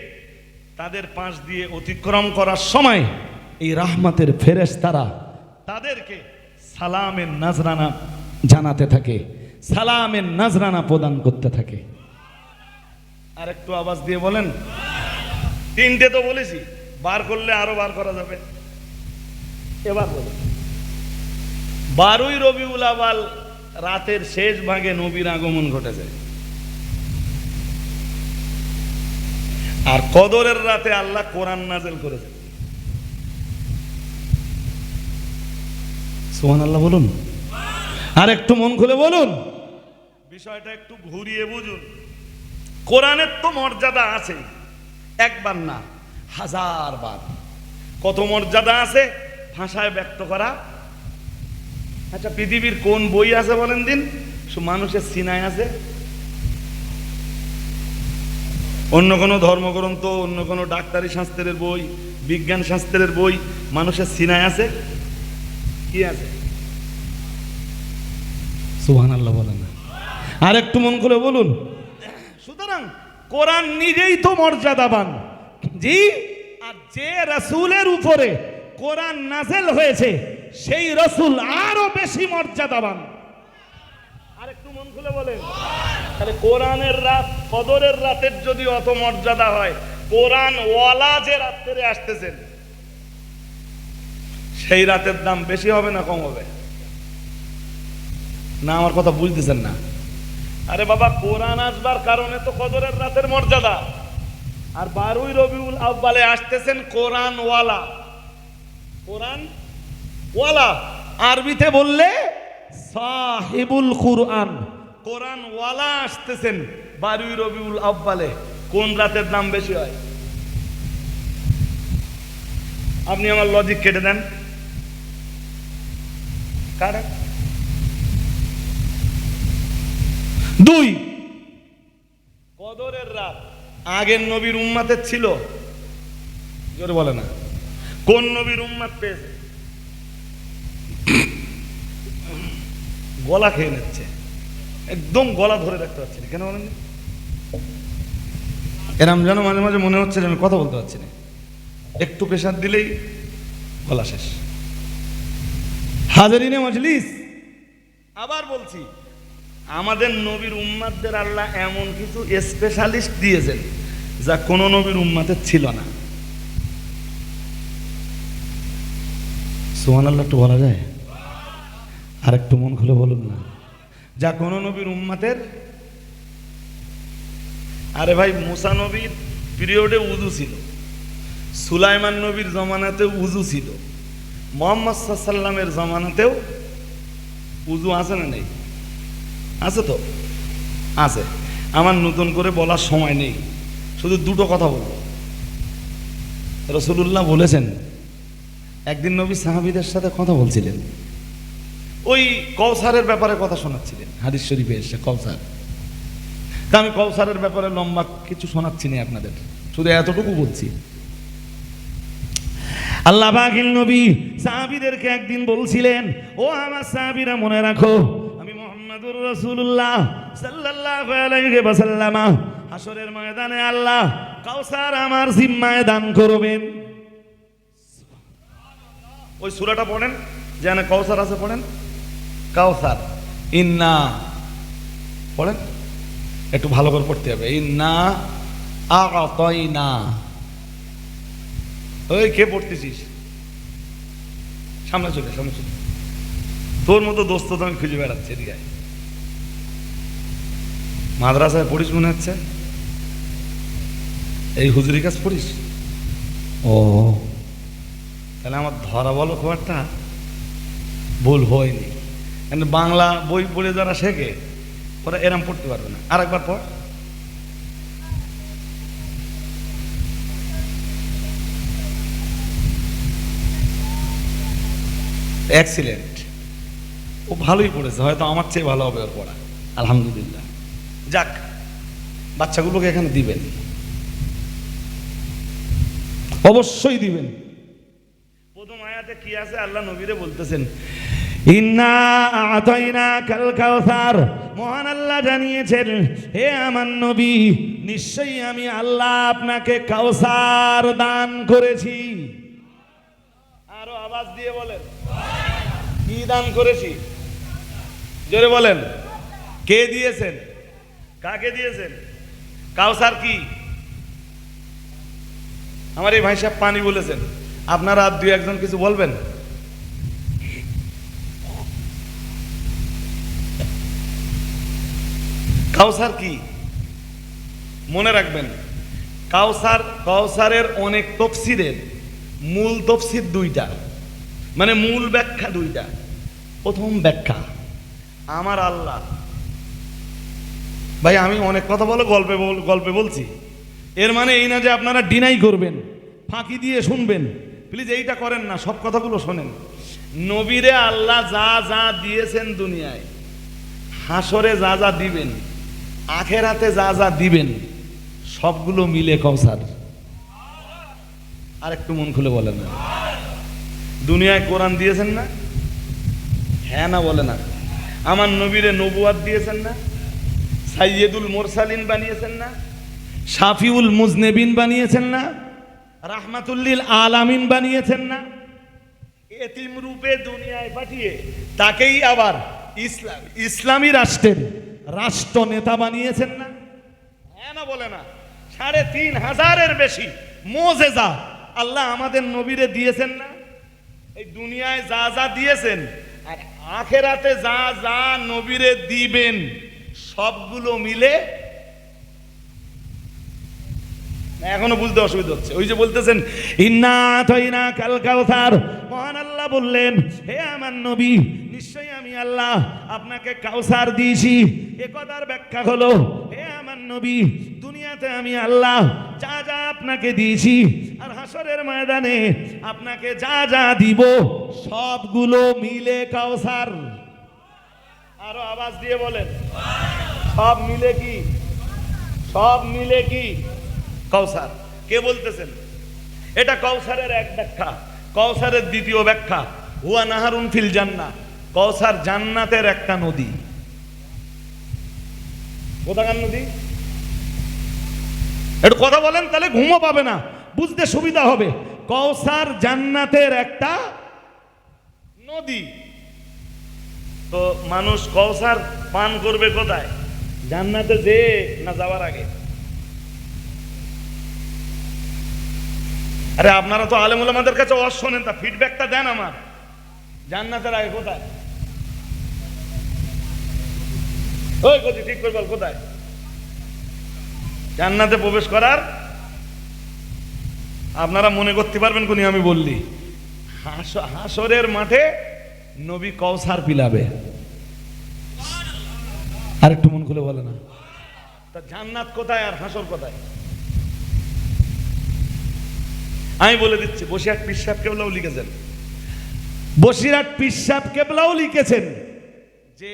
তাদের পাশ দিয়ে অতিক্রম করার সময় এই রাহমাতের ফেরেশতারা তাদেরকে সালামের নাজরানা জানাতে থাকে, সালামের নাজরানা প্রদান করতে থাকে। আর একটু আওয়াজ দিয়ে বলেন। তিনটে তো বলেছি, বার করলে আরো বার করা যাবে। এবার বলুন, 12ই রবিউল আউয়াল রাতের শেষ ভাগে নবীর আগমন ঘটেছে, আর কদরের রাতে আল্লাহ কোরআন নাযিল করেছে। সুবহানাল্লাহ বলুন, আর একটু মন খুলে বলুন। বিষয়টা একটু ঘুরিয়ে বুঝুন। কোরআনের তো মর্যাদা আছে, একবার না হাজার বার। কত মর্যাদা আছে ভাষায় ব্যক্ত করা। আচ্ছা, পৃথিবীর কোন বই আছে বলেন দিন মানুষের সিনায় আছে? অন্য কোনো ধর্মগ্রন্থ, অন্য কোনো ডাক্তারি শাস্ত্রের বই, বিজ্ঞান শাস্ত্রের বই মানুষের সিনায় আছে? কি আছে? সুবহানাল্লাহ বলেন না, আর একটু মন খুলে বলুন। সুতরাং কোরআন নিজেই তো মর্যাদাবান। জি, আর যে রাসূলের উপরে কোরআন নাযিল হয়েছে সেই রাসূল আরো বেশি মর্যাদাবান। আর একটু মন খুলে বলেন। তাহলে কোরআনের রাত, কদরের রাতের যদি অত মর্যাদা হয়, কোরআন ওয়ালা যে রাত্রে আসতেছেন সেই রাতের দাম বেশি হবে না কম হবে? না, আমার কথা বুঝতেছেন না? আরে বাবা, কোরআন আসবার কারণে তো কদরের রাতের মর্যাদা। আর 12ই রবিউল আউয়ালে আসতেছেন কোরআন ওয়ালা। কোরআন ওয়ালা আরবিতে বললে সাহিবুল কুরআন। কোরআন ওয়ালা আসতেছেন 12ই রবিউল আউয়ালে। কোন রাতের দাম বেশি হয়? আপনি আমার লজিক কেটে দেন। কারণ দুই, কদরের রাত আগের নবীর উম্মতের ছিল? জোরে বলে না। কোন নবীর উম্মত পেয়েছে? গলা খেয়ে নিচ্ছে, একদম গলা ধরে রাখতে পারছি না। কেন বলেন? এরম যেন মাঝে মাঝে মনে হচ্ছে যে আমি কথা বলতে পারছি না, একটু প্রেশার দিলেই গলা শেষ। হাজিরিনে মজলিস, আবার বলছি, আমাদের নবীর উম্মতদের আল্লাহ এমন কিছু স্পেশালিস্ট দিয়েছেন যা কোন নবীর উম্মতের ছিল না। সুবহানাল্লাহ একটু বলা যায়? আর একটু মন খুলে বলুন না। যা কোন নবীর উম্মতের। আরে ভাই, মুসা নবীর পিরিয়ডে উযু ছিল, সুলাইমান নবীর জমানাতেও উযু ছিল, মুহাম্মদ সাল্লাল্লাহু আলাইহি ওয়াসাল্লামের জমানাতেও উযু আছে না নেই? আছে তো? আছে। আমার নতুন করে বলার সময় নেই, শুধু দুটো কথা বলবো। রাসূলুল্লাহ বলেছেন, একদিন নবী সাহাবীদের সাথে কথা বলছিলেন, ওই কওসারের ব্যাপারে কথা শোনাচ্ছিলেন। হাদিস শরীফে এসে কওসার, তা আমি কওসারের ব্যাপারে লম্বা কিছু শোনাচ্ছি না আপনাদের, শুধু এতটুকু বলছি। আল্লাহ পাকের নবী সাহাবীদেরকে একদিন বলছিলেন, ও আমার সাহাবীরা মনে রাখো, আমি মুহাম্মাদুর রাসূলুল্লাহ সাল্লাল্লাহু আলাইহি ওয়াসাল্লাম হাসরের ময়দানে আল্লাহ কাউসার আমার জিম্মায় দান করবেন। ওই সূরাটা পড়েন, যেখানে কওসার আছে পড়েন, কাউসার, ইন্না পড়েন, একটু ভালো করে পড়তে হবে। ইন্না আ'তাইনা। ওই কে পড়তেছিস? সামনে চলে, সামনে চলে। তোর মতো দোস্ত তো আমি খুঁজে বেড়াচ্ছি এদিকে। মাদ্রাসায় পড়িস মনে হচ্ছে, এই হুজুরি কাজ পড়িস? ও, তাহলে আমার ধরা বলো খুব একটা ভুল হয়নি। কিন্তু বাংলা বই পড়ে যারা শেখে ওরা এরম পড়তে পারবে না। আর একবার পড়। এক্সিলেন্ট, ও ভালোই পড়েছে, হয়তো আমার চেয়ে ভালো হবে ওর পড়া, আলহামদুলিল্লাহ। যাক, বাচ্চাগুলোকে এখানে দিবেন, অবশ্যই দিবেন। প্রথম আয়াতে কি আছে? আল্লাহ নবীরে বলতেছেন, ইন্না আ'তাইনাকাল কাউসার, মহান আল্লাহ জানিয়েছেন, হে আমার নবী, নিশ্চয়ই আমি আল্লাহ আপনাকে কাউসার দান করেছি। আরো আওয়াজ দিয়ে বলেন, কি দান করেছি? জোরে বলেন, কে দিয়েছেন? কাকে দিয়েছেন? কাউসার কি? আমার এই ভাই সাহেব পানি বলেছেন, আপনারা আর দুই একজন কিছু বলবেন? কাউসার কি মনে রাখবেন। কাউসারের অনেক তফসিরের মূল তফসির দুইটা, মানে মূল ব্যাখ্যা দুইটা। প্রথম ব্যাখ্যা, আমার আল্লাহ, ভাই আমি অনেক কথা বলে গল্পে বলছি, এর মানে এই না যে আপনারা ডিনাই করবেন, ফাঁকি দিয়ে শুনবেন। প্লিজ এইটা করেন না, সব কথাগুলো শোনেন। নবীরে আল্লাহ যা যা দিয়েছেন দুনিয়ায়, হাসরে যা যা দিবেন, আখেরাতে যা যা দিবেন, সবগুলো মিলে কাউসার। আর একটু মন খুলে বলেন না, দুনিয়ায় কোরআন দিয়েছেন না? হ্যাঁ না বলে না। আমার নবীরে নবুয়াত দিয়েছেন না? সাইয়্যিদুল মুরসালিন বানিয়েছেন না? শাফিউল মুজনেবিন বানিয়েছেন না? রাহমাতুল্লিল আলামিন বানিয়েছেন না? এতিম রূপে দুনিয়ায় পাঠিয়ে তাকেই আবার ইসলামী রাষ্ট্রের রাষ্ট্র নেতা বানিয়েছেন না? হ্যাঁ না বলে না। ৩৫০০-এর বেশি মুজিজা আল্লাহ আমাদের নবীরে দিয়েছেন না? এই দুনিয়ায় যা যা দিয়েছেন আর আখেরাতে যা যা নবীরে দিবেন, সবগুলো মিলে। এখনো বুঝতে অসুবিধা হচ্ছে। ওই যে বলতেছেন ইন্না আ'তাইনাকাল কাউসার, মহান আল্লাহ বললেন, হে আমার নবী, নিশ্চয়ই আমি আল্লাহ আপনাকে কাউসার দিয়েছি। এ কথার ব্যাখ্যা হলো, হে আমার নবী, দুনিয়াতে আমি আল্লাহ যা যা আপনাকে দিয়েছি, আর হাসরের ময়দানে আপনাকে যা যা দিব, সবগুলো মিলে কাউসার। আরো আওয়াজ দিয়ে বলেন, সব মিলে কি? সব মিলে কি? কাউসার। কে বলতেছেন? এটা কাউসারের এক ব্যাখ্যা। কাউসারের দ্বিতীয় ব্যাখ্যা, হুয়া নাহারুন ফিল জান্নাহ, কাউসার জান্নাতের একটা নদী। কোথাকার নদী? একটু কথা বলেন, তাহলে ঘুমও পাবে না, বুঝতে সুবিধা হবে। কাউসার জান্নাতের একটা নদী। তো মানুষ কাউসার পান করবে কোথায়? জান্নাতে যে না যাওয়ার আগে? আরে আপনারা তো আলেম ওলামাদের কাছে ওয়াজ শোনেন, তা ফিডব্যাকটা দেন আমার। জান্নাতের আগে কোথায়? ওই কোথায় ঠিক করে বল, কোথায় জান্নাতে প্রবেশ করার? আপনারা মনে করতে পারবেন কোনি আমি বললি, হাসরের মাঠে নবী কাউসার পিলাবে। আর একটু মন খুলে বলে না। তা জান্নাত কোথায় আর হাসর কোথায়? আমি বলে দিচ্ছি, বসিরহাট পীর সাহেব কেবলাও লিখেছেন, বসিরহাট পীর সাহেব কেবলাও লিখেছেন যে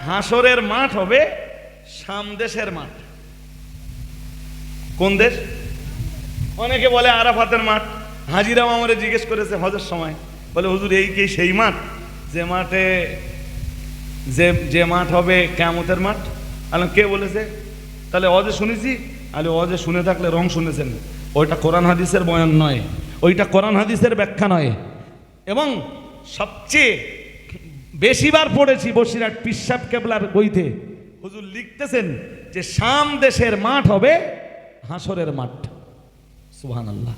হাসরের মাঠ হবে শাম দেশের মাঠ। কোন দেশ? অনেকে বলে আরাফাতের মাঠ। হাজিরাও আমারে জিজ্ঞেস করেছে হজের সময়, বলে হুজুর এই কি সেই মাঠ যে মাঠে যে মাঠ হবে কিয়ামতের মাঠ? আলাম কে বলেছে? তাহলে অজে শুনেছি। আলে অজে শুনে থাকলে রং শুনেছেন, ওইটা কোরআন হাদিসের বয়ান নয়, ওইটা কোরআন হাদিসের ব্যাখ্যা নয়। এবং সবচেয়ে বেশিবার পড়েছি বসিরহাট পীর সাহেব কেবলার বইতে, হুজুর লিখতেছেন যে শাম দেশের মাঠ হবে হাসরের মাঠ। সুবহানাল্লাহ।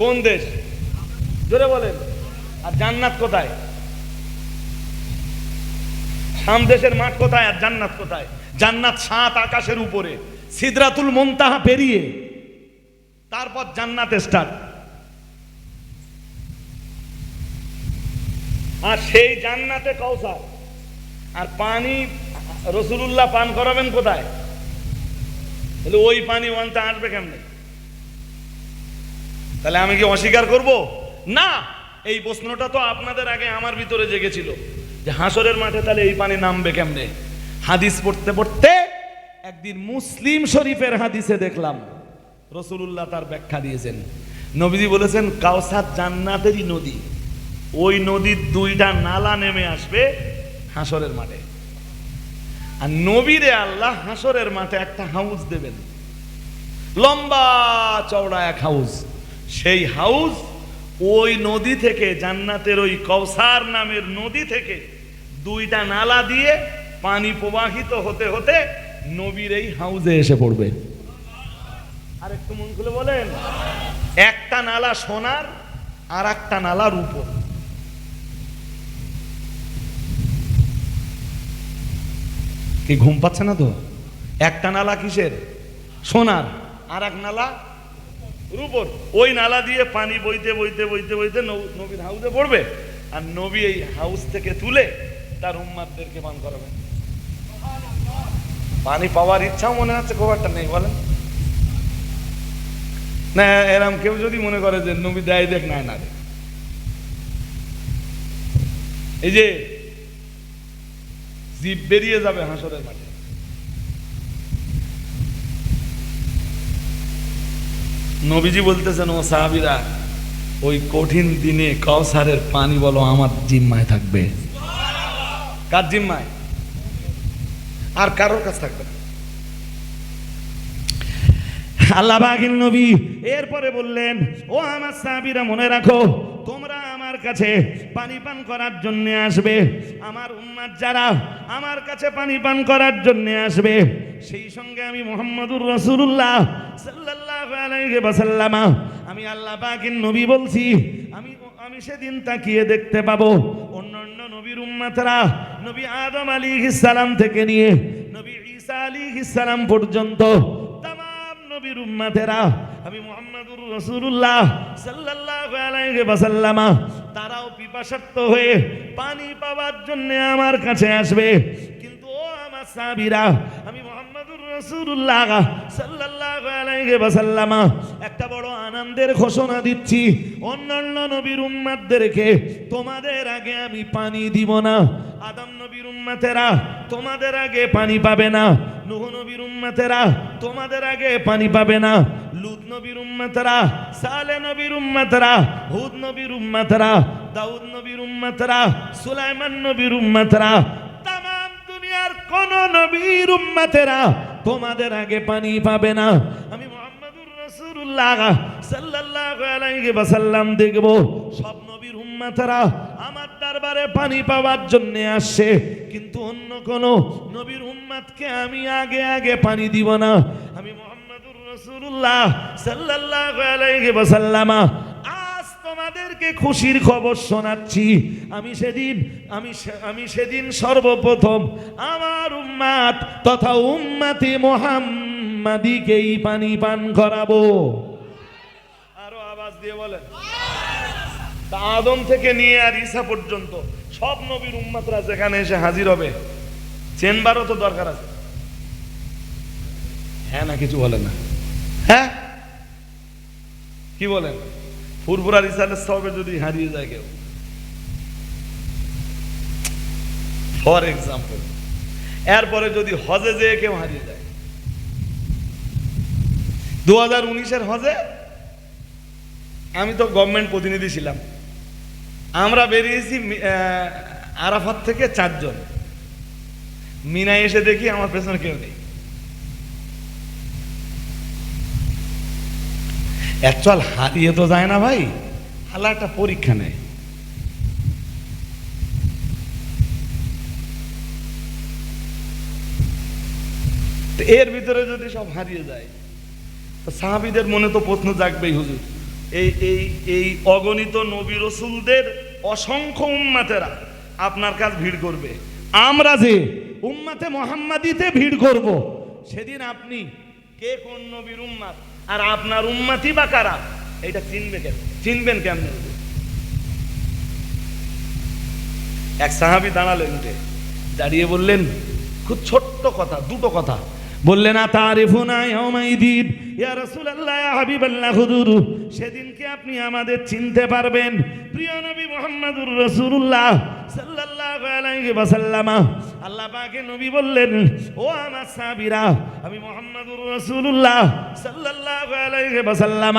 কোন দেশ? জোরে বলেন। আর জান্নাত কোথায়? শাম দেশের মাঠ কোথায় আর জান্নাত কোথায়? জান্নাত 7 আকাশের উপরে, সিদরাতুল মুনতাহা পেরিয়ে তারপর জান্নাত স্টার্ট। আর সেই জান্নাতে কাউসার আর পানি রাসূলুল্লাহ পান করাবেন কোথায়? তাহলে ওই পানি ওয়ানতে আসবে কেমনে? তাহলে আমি কি অস্বীকার করব? না। এই প্রশ্নটা তো আপনাদের আগে আমার ভিতরে জেগেছিল যে হাসরের মাঠে তাহলে এই পানি নামবে কেমনে। হাদিস পড়তে পড়তে একদিন মুসলিম শরীফের হাদিসে দেখলাম রাসূলুল্লাহ তার ব্যাখ্যা দিয়েছেন। নবীজি বলেছেন কাউসার জান্নাতেরই নদী, ওই নদীর 2টা নালা নেমে আসবে হাসরের মাঠে। আর নবীরে আল্লাহ হাসরের মাঠে একটা হাউস দেবেন, লম্বা চওড়া এক হাউস। সেই হাউস ওই নদী থেকে, জান্নাতের ওই কাউসার নামের নদী থেকে 2টা নালা দিয়ে পানি প্রবাহিত হতে হতে নবীর এই হাউসে এসে পড়বে। আর একটু মন খুলে বলেন, একটা নালা সোনার আর একটা নালা রূপোর। কি ঘুম পাচ্ছে না তো? একটা নালা কিসের? সোনার, আর এক নালা রূপোর। ওই নালা দিয়ে পানি বইতে বইতে বইতে বইতে নবীর হাউসে পড়বে, আর নবী এই হাউস থেকে তুলে তার উম্মাতদেরকে পান করাবেন। পানি পাওয়ার ইচ্ছাও মনে হচ্ছে খুব একটা নেই, বলেন না? এরম কেউ যদি মনে করে যে নবী দেয় দেখ, না না, এই যে জীব বেরিয়ে যাবে হাসরের মাঠে। নবীজি বলতেছেন ও সাহাবীরা, ওই কঠিন দিনে কাউসারের পানি বলো আমার জিম্মায় থাকবে। কার জিম্মায়? আর কারোর কাছে থাকবে না। আল্লাহ পাকের নবী এরপরে বললেন, ও আমার সাহাবীরা মনে রাখো, তোমরা আমার কাছে পানি পান করার জন্য আসবে। আমার উম্মত যারা আমার কাছে পানি পান করার জন্য আসবে, সেই সঙ্গে আমি মুহাম্মদুর রাসূলুল্লাহ সাল্লাল্লাহু আলাইহি ওয়াসাল্লাম, আমি আল্লাহ পাকের নবী বলছি, আমি সেদিন তাকিয়ে দেখতে পাবো অন্যান্য নবীর উম্মতরা, নবী আদম আলাইহিস সালাম থেকে নিয়ে নবী ঈসা আলাইহিস সালাম পর্যন্ত নবীর উম্মতেরা, আমি মুহাম্মদুর রাসূলুল্লাহ সাল্লাল্লাহু আলাইহি ওয়াসাল্লাম, তারাও পিপাসার্ত হয়ে পানি পাওয়ার জন্য আমার কাছে আসবে। কিন্তু ও আমার সাহাবীরা, আমি মুহাম্মদুর রাসূলুল্লাহ সাল্লাল্লাহু আলাইহি ওয়াসাল্লাম একটা বড় আনন্দের ঘোষণা দিচ্ছি, অন্যান্য নবীর উম্মতদেরকে তোমাদের আগে আমি পানি দিব না। আদম নবীর উম্মতেরা তোমাদের আগে পানি পাবে না, নূহ নবীর উম্মতেরা তোমাদের আগে পানি পাবে না, লূত নবীর উম্মতেরা, সালেহ নবীর উম্মতেরা, হুদ নবীর উম্মতেরা, দাউদ নবীর উম্মতেরা, সুলাইমান নবীর উম্মতেরা, তামাম দুনিয়ার কোন নবীর উম্মতেরা তোমাদের আগে পানি পাবে না। আমি মুহাম্মদুর রাসূলুল্লাহ সাল্লাল্লাহু আলাইহি ওয়াসাল্লাম দেখব সব নবীর উম্মতেরা আমার দরবারে পানি পাওয়ার জন্য আসছে, কিন্তু অন্য কোন নবীর উম্মতকে আমি আগে আগে পানি দিব না। আমি মুহাম্মদুর রাসূলুল্লাহ সাল্লাল্লাহু আলাইহি ওয়াসাল্লাম আজ তোমাদেরকে খুশির খবর শোনাচ্ছি, আমি সেদিন সর্বপ্রথম আমার উম্মত তথা উম্মতে মুহাম্মাদীকেই পানি পান করাবো। আরো আওয়াজ দিয়ে বলেন। আদম থেকে নিয়ে আর ঈসা পর্যন্ত সব নবীর উম্মতরা যেখানে এসে হাজির হবে, চেনবারও তো দরকার আছে। হ্যাঁ না কিছু বলেন না, হ্যাঁ কি বলেন? ফুরফুরা রিসালের সবে যদি হারিয়ে যায় কেউ, ফর এক্সাম্পল, এরপরে যদি হজে যেয়ে কেউ হারিয়ে যায়, 2019-এর হজে আমি তো গভর্নমেন্ট প্রতিনিধি ছিলাম, আমরা বেরিয়েছি আরাফাত থেকে 4 জন, মিনায় এসে দেখি আমার পেছনে কেউ নেই। অ্যাকচুয়াল হারিয়ে তো যায় না ভাই, আল্লাহ একটা পরীক্ষা নেয়। এর ভিতরে যদি সব হারিয়ে যায়, সাহাবীদের মনে তো প্রশ্ন জাগবেই, হুজুর এই এই এই অগণিত নবী রসুলদের অসংখ্য উম্মাতেরা আপনার কাছে ভিড় করবে, আমরা যে উম্মাতে মুহাম্মাদিতে ভিড় করব, সেদিন আপনি কে কোন নবীর উম্মাত আর আপনার উম্মাতি বা কারা, এটা চিনবেন কেমনে? এক সাহাবী দাঁড়ালেন, উঠে দাঁড়িয়ে বললেন খুব ছোট্ট কথা, দুটো কথা বললেন, আতারিফুনা ইয়াউমাইদিন ইয়া রাসূলুল্লাহ ইয়া হাবিবাল্লাহ, হুজুর সেদিনকে আপনি আমাদের চিনতে পারবেন? প্রিয় নবী মুহাম্মদুর রাসূলুল্লাহ সাল্লাল্লাহু আলাইহি ওয়াসাল্লাম, আল্লাহ পাকের নবী বললেন, ও আমার সাহাবীরা, আমি মুহাম্মদুর রাসূলুল্লাহ সাল্লাল্লাহু আলাইহি ওয়াসাল্লাম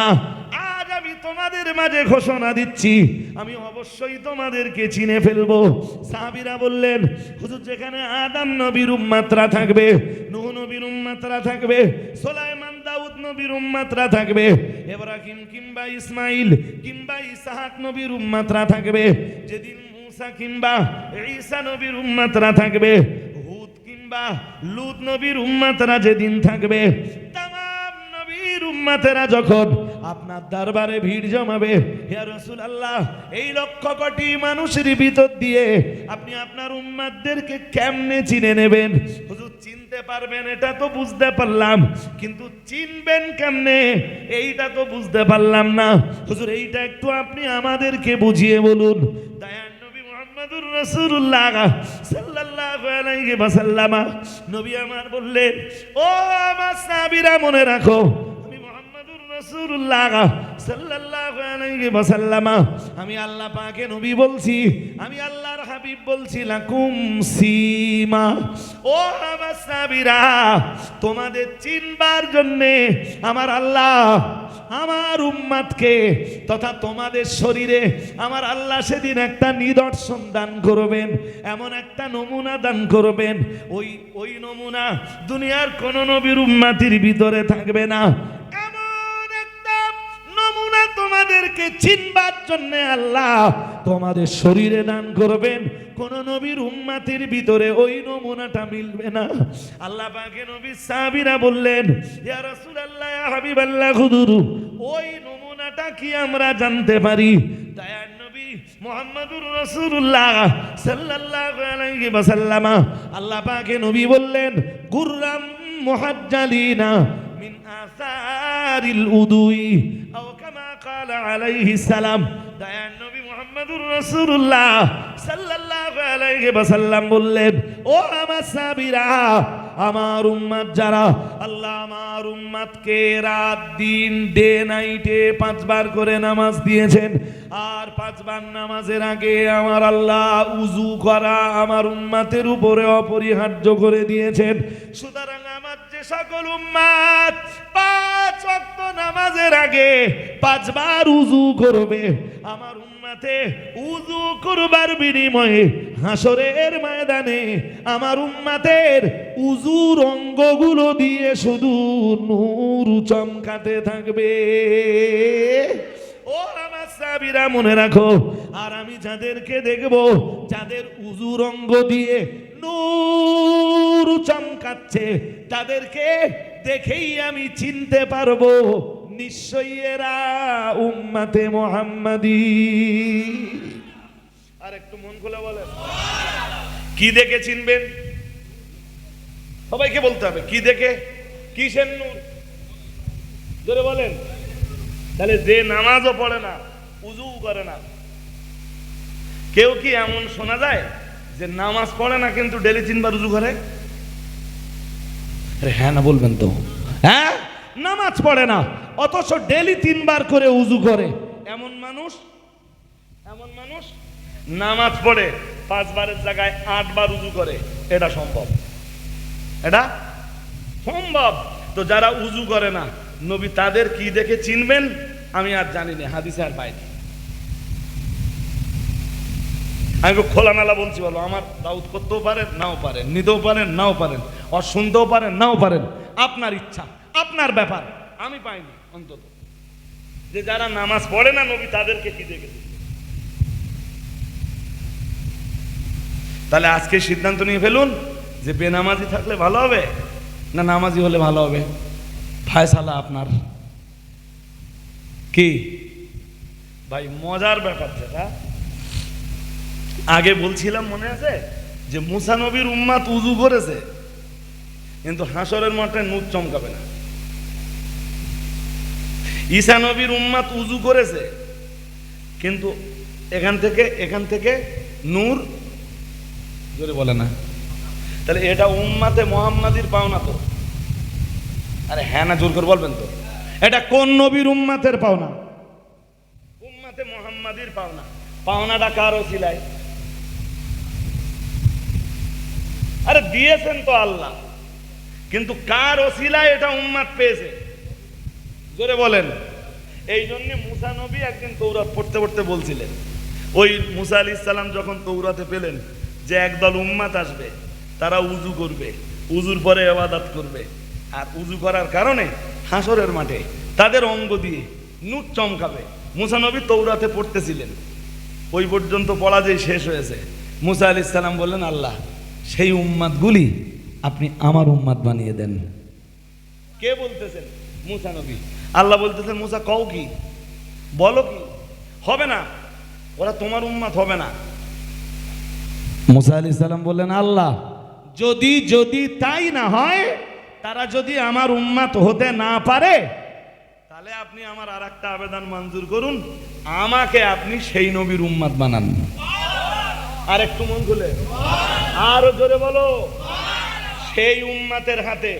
আজ আমি তোমাদের মাঝে ঘোষণা দিচ্ছি, আমি অবশ্যই তোমাদেরকে চিনে ফেলবো। সাহাবীরা বললেন, হুজুর যেখানে আদম নবীর উম্মতরা থাকবে, নূহ নবীর উম্মতরা থাকবে, সুলাইমান দাউদ নবীর উম্মতরা থাকবে, ইব্রাহিম কিংবা ইসমাইল কিংবা ইসহাক নবীর উম্মতরা থাকবে, যেদিন মুসা কিংবা ঈসা নবীর উম্মতরা থাকবে, হুদ কিংবা লূত নবীর উম্মতরা যেদিন থাকবে, তামাম নবীর উম্মতেরা যখন আপনার দরবারে ভিড় জমাবে, হে রাসূলুল্লাহ এই লক্ষ কোটি মানুষের ভিতর দিয়ে আপনি আপনার উম্মতদেরকে কেমনে চিনে নেবেন? হুজুর চিনতে পারবেন এটা তো বুঝতে পারলাম, কিন্তু চিনবেন কেমনে এইটা তো বুঝতে পারলাম না। হুজুর এইটা একটু আপনি আমাদেরকে বুঝিয়ে বলুন। দয়ার নবী মুহাম্মদুর রাসূলুল্লাহ সাল্লাল্লাহু আলাইহি ওয়াসাল্লাম নবী আমার বললেন, ও আমার সাহাবীরা মনে রাখো, রাসূলুল্লাহ সাল্লাল্লাহু আলাইহি ওয়াসাল্লাম আমি আল্লাহ পাকে নবী বলছি, আমি আল্লাহর হাবিব বলছি, লাকুম সীমা, ও আমার সাহাবীরা তোমাদের চিনবার জন্য আমার আল্লাহ আমার উম্মতকে তথা তোমাদের শরীরে আমার আল্লাহ সেদিন একটা নিদর্শন দান করবেন, এমন একটা নমুনা দান করবেন, ওই নমুনা দুনিয়ার কোন নবীর উম্মতির ভিতরে থাকবে না। তোমাদেরকে চিনবার জন্য আল্লাহ তোমাদের শরীরে দান করবেন, কোন নবীর উম্মতের ভিতরে ওই নমুনাটা মিলবে না। আল্লাহ পাকের নবী সাহাবীরা বললেন, ইয়া রাসূলুল্লাহ ইয়া হাবিবাল্লাহ, হুজুর ওই নমুনাটা কি আমরা জানতে পারি? দয়ার নবী মুহাম্মদুর রাসূলুল্লাহ সাল্লাল্লাহু আলাইহি ওয়াসাল্লাম আল্লাহ পাকের নবী বললেন, গুররাম মুহাজ্জালিনা মিন আসারিল উদুই আও কামা ক্বালা আলাইহিস সালাম। দয়ার নবী মুহাম্মদুর রাসূলুল্লাহ সাল্লাল্লাহু আলাইহি ওয়াসাল্লাম বললেন, ও আমার সাহাবীরা, আমার উম্মত যারা, আল্লাহ আমার উম্মতকে রাত দিন ডে নাইটে 5 বার করে নামাজ দিয়েছেন, আর 5 বার নামাজের আগে আমার আল্লাহ উযু করা আমার উম্মতের উপরে অপরিহার্য করে দিয়েছেন। সুতরাং আমার যে সকল উম্মত 5 ওয়াক্ত নামাজের আগে 5 বার উযু করবে, আমার উম্মতে উযু করবার বিনিময়ে হাসরের ময়দানে আমার উম্মতের উযুর অঙ্গগুলো দিয়ে শুধু নূর চমকাতে থাকবে। ও আমার সাহাবীরা মনে রাখো, আর আমি যাদেরকে দেখব যাদের উযুর অঙ্গ দিয়ে নূর চমকাচ্ছে, তাদেরকে দেখেই আমি চিনতে পারবো নিশ্চয়ই এরা উম্মতে মুহাম্মাদি। আর একটু মন খুলে বলেন, কি দেখে চিনবেন? সবাইকে বলতে হবে কি দেখে, কিসের নূর? জোরে বলেন। তাহলে যে নামাজও পড়ে না, উযু করে না, কেউ কি এমন শোনা যায় যে নামাজ পড়ে না কিন্তু ডেলি 3 বার উযু করে? আরে হ্যাঁ না বলবেন তো? হ্যাঁ, নামাজ পড়ে না অথচ ডেলি 3 বার করে উযু করে। এমন মানুষ নামাজ পড়ে 5 বারের জায়গায় 8 বার উযু করে। এটা সম্ভব? এটা সম্ভব। তো যারা উযু করে না, নবী তাদের কি দেখে চিনবেন আমি আর জানি না, হাদিসে আর পাইনি। আমি খোলা নালা বলছি, বলো আমার দাউদ করতেও পারেন, নাও পারেন, নিতেও পারেন, নাও পারেন, আর শুনতেও পারেন, নাও পারেন, আপনার ইচ্ছা, আপনার ব্যাপার। আমি পাইনি অন্তত যে যারা নামাজ পড়ে না নবী তাদেরকে কি দেখেছে। তাহলে আজকে সিদ্ধান্ত নিয়ে ফেলুন যে বেনামাজি থাকলে ভালো হবে না নামাজি হলে ভালো হবে। ফায়সালা আপনার। কি ভাই মজার ব্যাপার, যেটা আগে বলছিলাম মনে আছে যে মুসা নবীর উম্মাত উযু করেছে কিন্তু হাসরের মাঠে নূর চমকাবে না। ঈসা নবীর উম্মাত উযু করেছে কিন্তু এখান থেকে নূর জোরে বলে না। তাহলে এটা উম্মাতে মুহাম্মাদির পাওনা তো? আরে হ্যাঁ না জোর করে বলবেন তো? এটা কোন নবীর উম্মাতের পাওনা? উম্মাতে মুহাম্মাদির পাওনা। পাওনাটা কার ওসিলায়? আরে দিয়েছেন তো আল্লাহ, কিন্তু কার ওসিলায় এটা উম্মাত পেয়েছে? জোরে বলেন। এই জন্য মুসা নবী একদিন তৌরাত পড়তে পড়তে বলছিলেন, ওই মুসা আলাইহিস সালাম যখন তৌরাতে পেলেন যে একদল উম্মাত আসবে, তারা উযু করবে, উযুর পরে ইবাদত করবে, আর উযু করার কারণে হাসরের মাঠে তাদের অঙ্গ দিয়ে নূর চমকাবে। মুসা নবী তৌরাতে পড়তেছিলেন, ওই পর্যন্ত পড়া যেই শেষ হয়েছে, মুসা আলাইহিস সালাম বললেন, আল্লাহ সেই উম্মাতগুলি আপনি আমার উম্মাত বানিয়ে দেন। কে বলতেছেন? মুসা নবী। আল্লাহ বলতেছেন, মুসা কও কি, বলো কি, হবে না, ওরা তোমার উম্মাত হবে না। মুসা আলাইহিস সালাম বললেন, আল্লাহ যদি তাই না হয়, তারা যদি আমার উম্মাত হতে না পারে, তাহলে আপনি আমার আর একটা আবেদন মঞ্জুর করুন, আমাকে আপনি সেই নবীর উম্মাত বানান। আর একটু মন খুলে আরো জোরে বলো। সেই উম্মাতের হাতে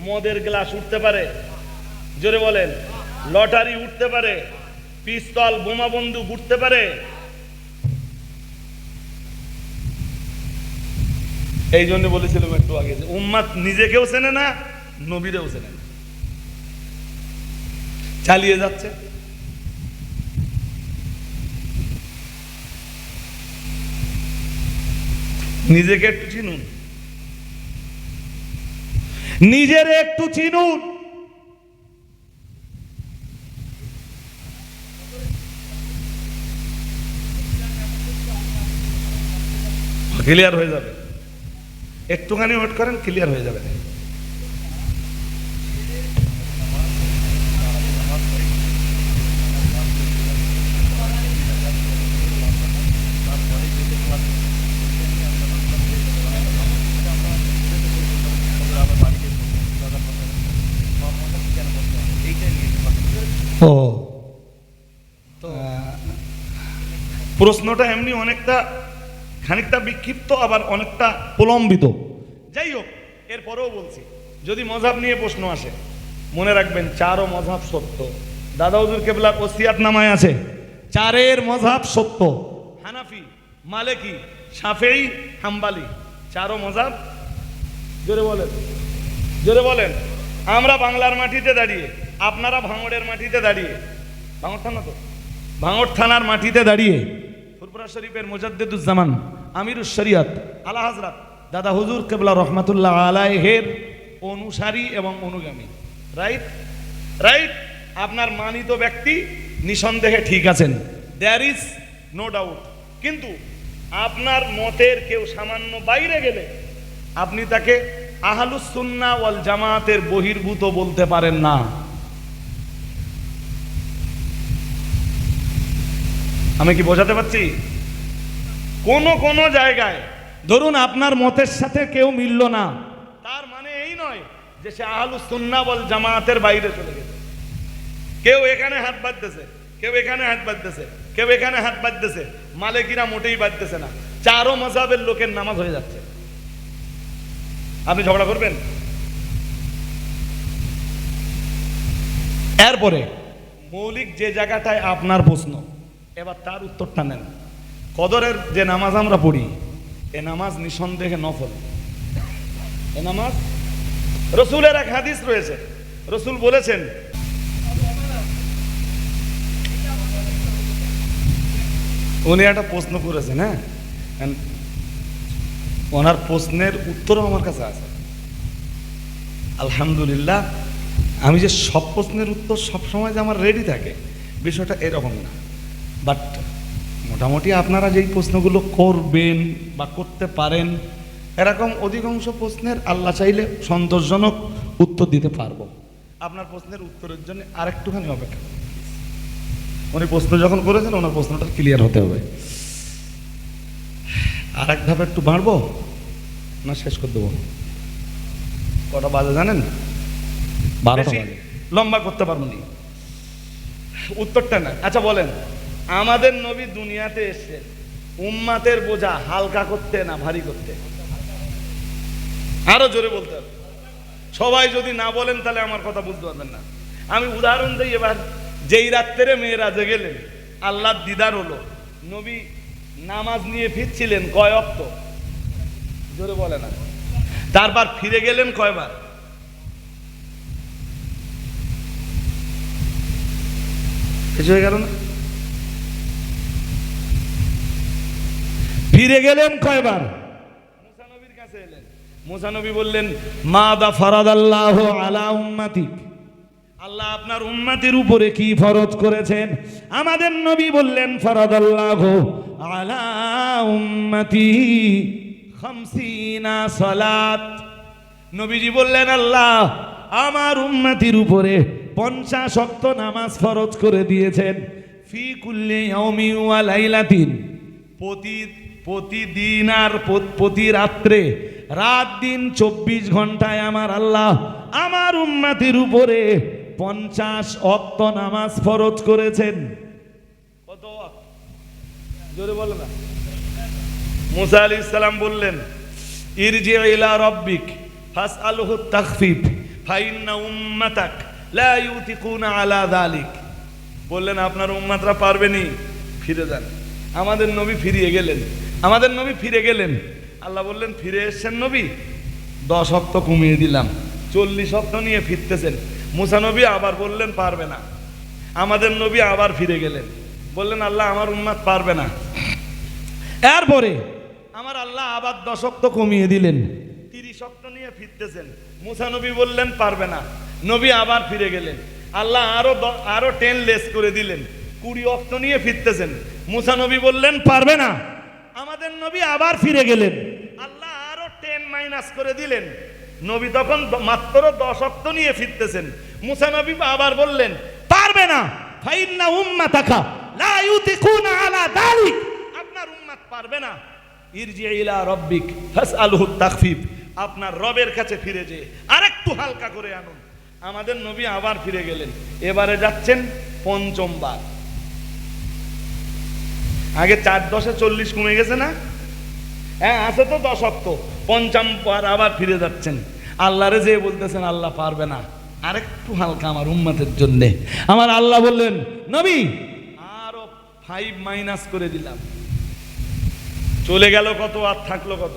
মদের গ্লাস উঠতে পারে, জোরে বলেন, লটারি উঠতে পারে, পিস্তল বোমা বন্দুক উঠতে পারে। এই জন্য বলেছিলাম একটু আগে যে উম্মাত নিজেকেও চেনে না, নবীরেও চেনে না, চালিয়ে যাচ্ছে। নিজেকে একটু চিনুন, নিজের একটু চিনুন। ক্লিয়ার হয়ে যাবে। একটুখানি ওয়েট করেন, ক্লিয়ার হয়ে যাবে। ও তো প্রশ্নটা এমনি অনেকটা খানিকটা বিক্ষিপ্ত, আবার অনেকটা প্রলম্বিত। যাই হোক, এরপরেও বলছি, যদি মযহাব নিয়ে প্রশ্ন আসে, মনে রাখবেন চারও মযহাব সত্য। দাদা হুজুর কেবলার ওসিয়াত নামায় আছে চারের মযহাব সত্য। হানাফি, মালিকি, শাফেঈ, হাম্বালি, চারও মযহাব। জোরে বলেন, জোরে বলেন। আমরা বাংলার মাটিতে দাঁড়িয়ে, আপনারা ভাঙড়ের মাটিতে দাঁড়িয়ে, ভাঙড় থানা তো, ভাঙড় থানার মাটিতে দাঁড়িয়ে ফুরফুরা শরীফের মুজাদ্দিদুজ্জামান আমিরুশ শরিয়ত আলা হযরত দাদা হুজুর কেবলা রহমাতুল্লাহ আলাইহির অনুসারী এবং অনুগামী। Right, right. আপনার মানিত ব্যক্তি নিঃসন্দেহে ঠিক আছেন, দেয়ার ইজ নো ডাউট। কিন্তু আপনার মতের কেউ সামান্য বাইরে গেলে আপনি তাকে আহলুস সুন্নাহ ওয়াল জামাতের বহির্ভূত বলতে পারেন না। আমি কি বোঝাতে পারছি? কোন জায়গায় ধরুন আপনার মতের সাথে কেউ মিলল না, তার মানে এই নয় যে সে আহলুস সুন্নাহ ওয়াল জামাতের বাইরে চলে গেছে। কেউ এখানে হাত বাঁধতেছে, কেউ এখানে হাত বাঁধতেছে, কেউ এখানে হাত বাঁধতেছে, মালিকিরা মোটেই বাঁধতেছে না, চারো মাযহাবের লোকের নামাজ হয়ে যাচ্ছে, আপনি ঝগড়া করবেন? এরপরে মৌলিক যে জায়গাটায় আপনার প্রশ্ন, এবার তার উত্তরটা নেন। কদরের যে নামাজ আমরা পড়ি, এ নামাজ নিঃসন্দেহে নফল। এ নামাজ রসুলের এক হাদিস রয়েছে, রসুল বলেছেন, উনি একটা প্রশ্ন করেছেন, হ্যাঁ, ওনার প্রশ্নের উত্তরও আমার কাছে আছে। আলহামদুলিল্লাহ, আমি যে সব প্রশ্নের উত্তর সবসময় যে আমার রেডি থাকে, বিষয়টা এরকম না। বাট মোটামুটি আপনারা যেই প্রশ্নগুলো করবেন বা করতে পারেন, এরকম অধিকাংশ প্রশ্নের আল্লাহ চাইলে সন্তোষজনক উত্তর দিতে পারবো। আপনার প্রশ্নের উত্তরের জন্য আরেকটুখানি অপেক্ষা করুন। উনি প্রশ্ন যখন করেছেন, ওনার প্রশ্নটা ক্লিয়ার হতে হবে। আর এক ধাপে একটু বাড়বো না শেষ করে দেবো? কটা বাজে জানেন? 12টা বাজে। লম্বা করতে পারবো না, উত্তরটা না। আচ্ছা বলেন, আমাদের নবী দুনিয়াতে এসেছেন উম্মাতের বোঝা হালকা করতে না ভারী করতে? আরো জোরে বলতে হবে। সবাই যদি না বলেন তাহলে আমার কথা বুঝতে পারবেন না। আমি উদাহরণ দিই। এবার যেই রাত্রে মেয়েরাজে গেলেন, আল্লাহর দিদার হলো, নবী নামাজ নিয়ে ফিরছিলেন কয় ওয়াক্ত? জোরে বলে না। তারপর ফিরে গেলেন কয়বার? কিছু হয়ে গেল না? ফিরে গেলেন কয়বার? মুসা নবীর কাছে এলেন, মুসা নবী বললেন, মা দা ফারাদাল্লাহু আলা উম্মতি, আল্লাহ আপনার উম্মতির উপরে কি ফরজ করেছেন? আমাদের নবী বললেন, ফারাদাল্লাহু আলা উম্মতি 50 সালাত। নবীজি বললেন, আল্লাহ আমার উম্মতির উপরে 50 ওয়াক্ত নামাজ ফরজ করে দিয়েছেন। ফি কুল্লি ইয়াউমি ওয়া লাইলাতিন, প্রতিদিন আর প্রতি রাত্রে, রাত দিন 24 ঘন্টায় আমার আল্লাহ আমার উম্মতির উপরে 50 ওয়াক্ত নামাজ ফরজ করেছেন। কত ওয়াক্ত? জোরে বলো না। মুসা আলাইহিস সালাম বললেন, ইরজি ইলা রাব্বিক ফাসআলহু তাখফিফ ফাইন্না উম্মাতাক লা ইউতিকুনা আলা যালিক। বললেন আপনার উম্মতরা পারবেনি, ফিরে যান। আমাদের নবী ফিরে গেলেন, আমাদের নবী ফিরে গেলেন। আল্লাহ বললেন, ফিরে এসেছেন নবী, 10 ওয়াক্ত কমিয়ে দিলাম, 40 ওয়াক্ত নিয়ে ফিরতেছেন। মুসা নবী আবার বললেন পারবে না। আমাদের নবী আবার ফিরে গেলেন, বললেন আল্লাহ আমার উম্মত পারবে না। এরপরে আমার আল্লাহ আবার 10 ওয়াক্ত কমিয়ে দিলেন, 30 ওয়াক্ত নিয়ে ফিরতেছেন। মুসা নবী বললেন পারবে না, নবী আবার ফিরে গেলেন। আল্লাহ আরো 10 লেস করে দিলেন, 20 ওয়াক্ত নিয়ে ফিরতেছেন। মুসা নবী বললেন পারবে না, আমাদের নবী আবার ফিরে গেলেন। আল্লাহ আরো 10 মাইনাস করে দিলেন, নবী তখন মাত্র 10 ওয়াক্ত নিয়ে ফিরতেছেন। মুসা নবী আবার বললেন পারবে না, ফাইন্না উম্মাতাকা লা ইউতিকুনা আলা যালিক, আপনার উম্মত পারবে না। ইরজি ইলা রাব্বিক ফাসআলহু তাখফিফ, আপনার রবের কাছে ফিরে যে আরেকটু হালকা করে আনুন। আমাদের নবী আবার ফিরে গেলেন, এবারে যাচ্ছেন 5ম বার। আগে 4 10 40 কমে গেছে না? হ্যাঁ আছে তো 10 ওয়াক্ত। 5ম বার আবার ফিরে যাচ্ছেন, আল্লাহরে যে বলতেছেন আল্লাহ পারবে না, আরেকটু হালকা আমার উম্মতের জন্য। আমার আল্লাহ বললেন, নবী আরো 5 মাইনাস করে দিলাম। চলে গেল কত আর থাকলো কত?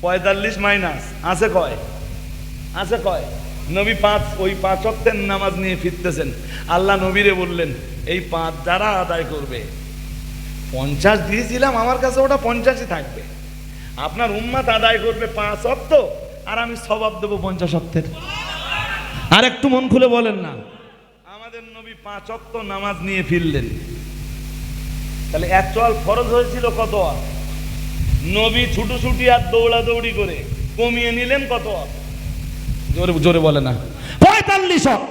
45 মাইনাস আছে কয়? আছে কয়? নবী 5, ওই 5 ওয়াক্তের নামাজ নিয়ে ফিরতেছেন। আল্লাহ নবীরে বললেন, এই 5 যারা আদায় করবে, 50 দিয়েছিলাম আমার কাছে, ওটা 50ই থাকবে। আপনার উম্মত আদায় করবে 5 ওয়াক্ত, আর আমি সওয়াব দেব 50 ওয়াক্তের। আর একটু মন খুলে বলেন না। আমাদের নবী 5 ওয়াক্ত নামাজ নিয়ে ফিরলেন। তাহলে অ্যাকচুয়াল ফরজ হয়েছিল কত ওয়াক্ত? নবী ছুটোছুটি আর দৌড়াদৌড়ি করে কমিয়ে নিলেন কত ওয়াক্ত? জোরে জোরে বলে না। 45 ওয়াক্ত।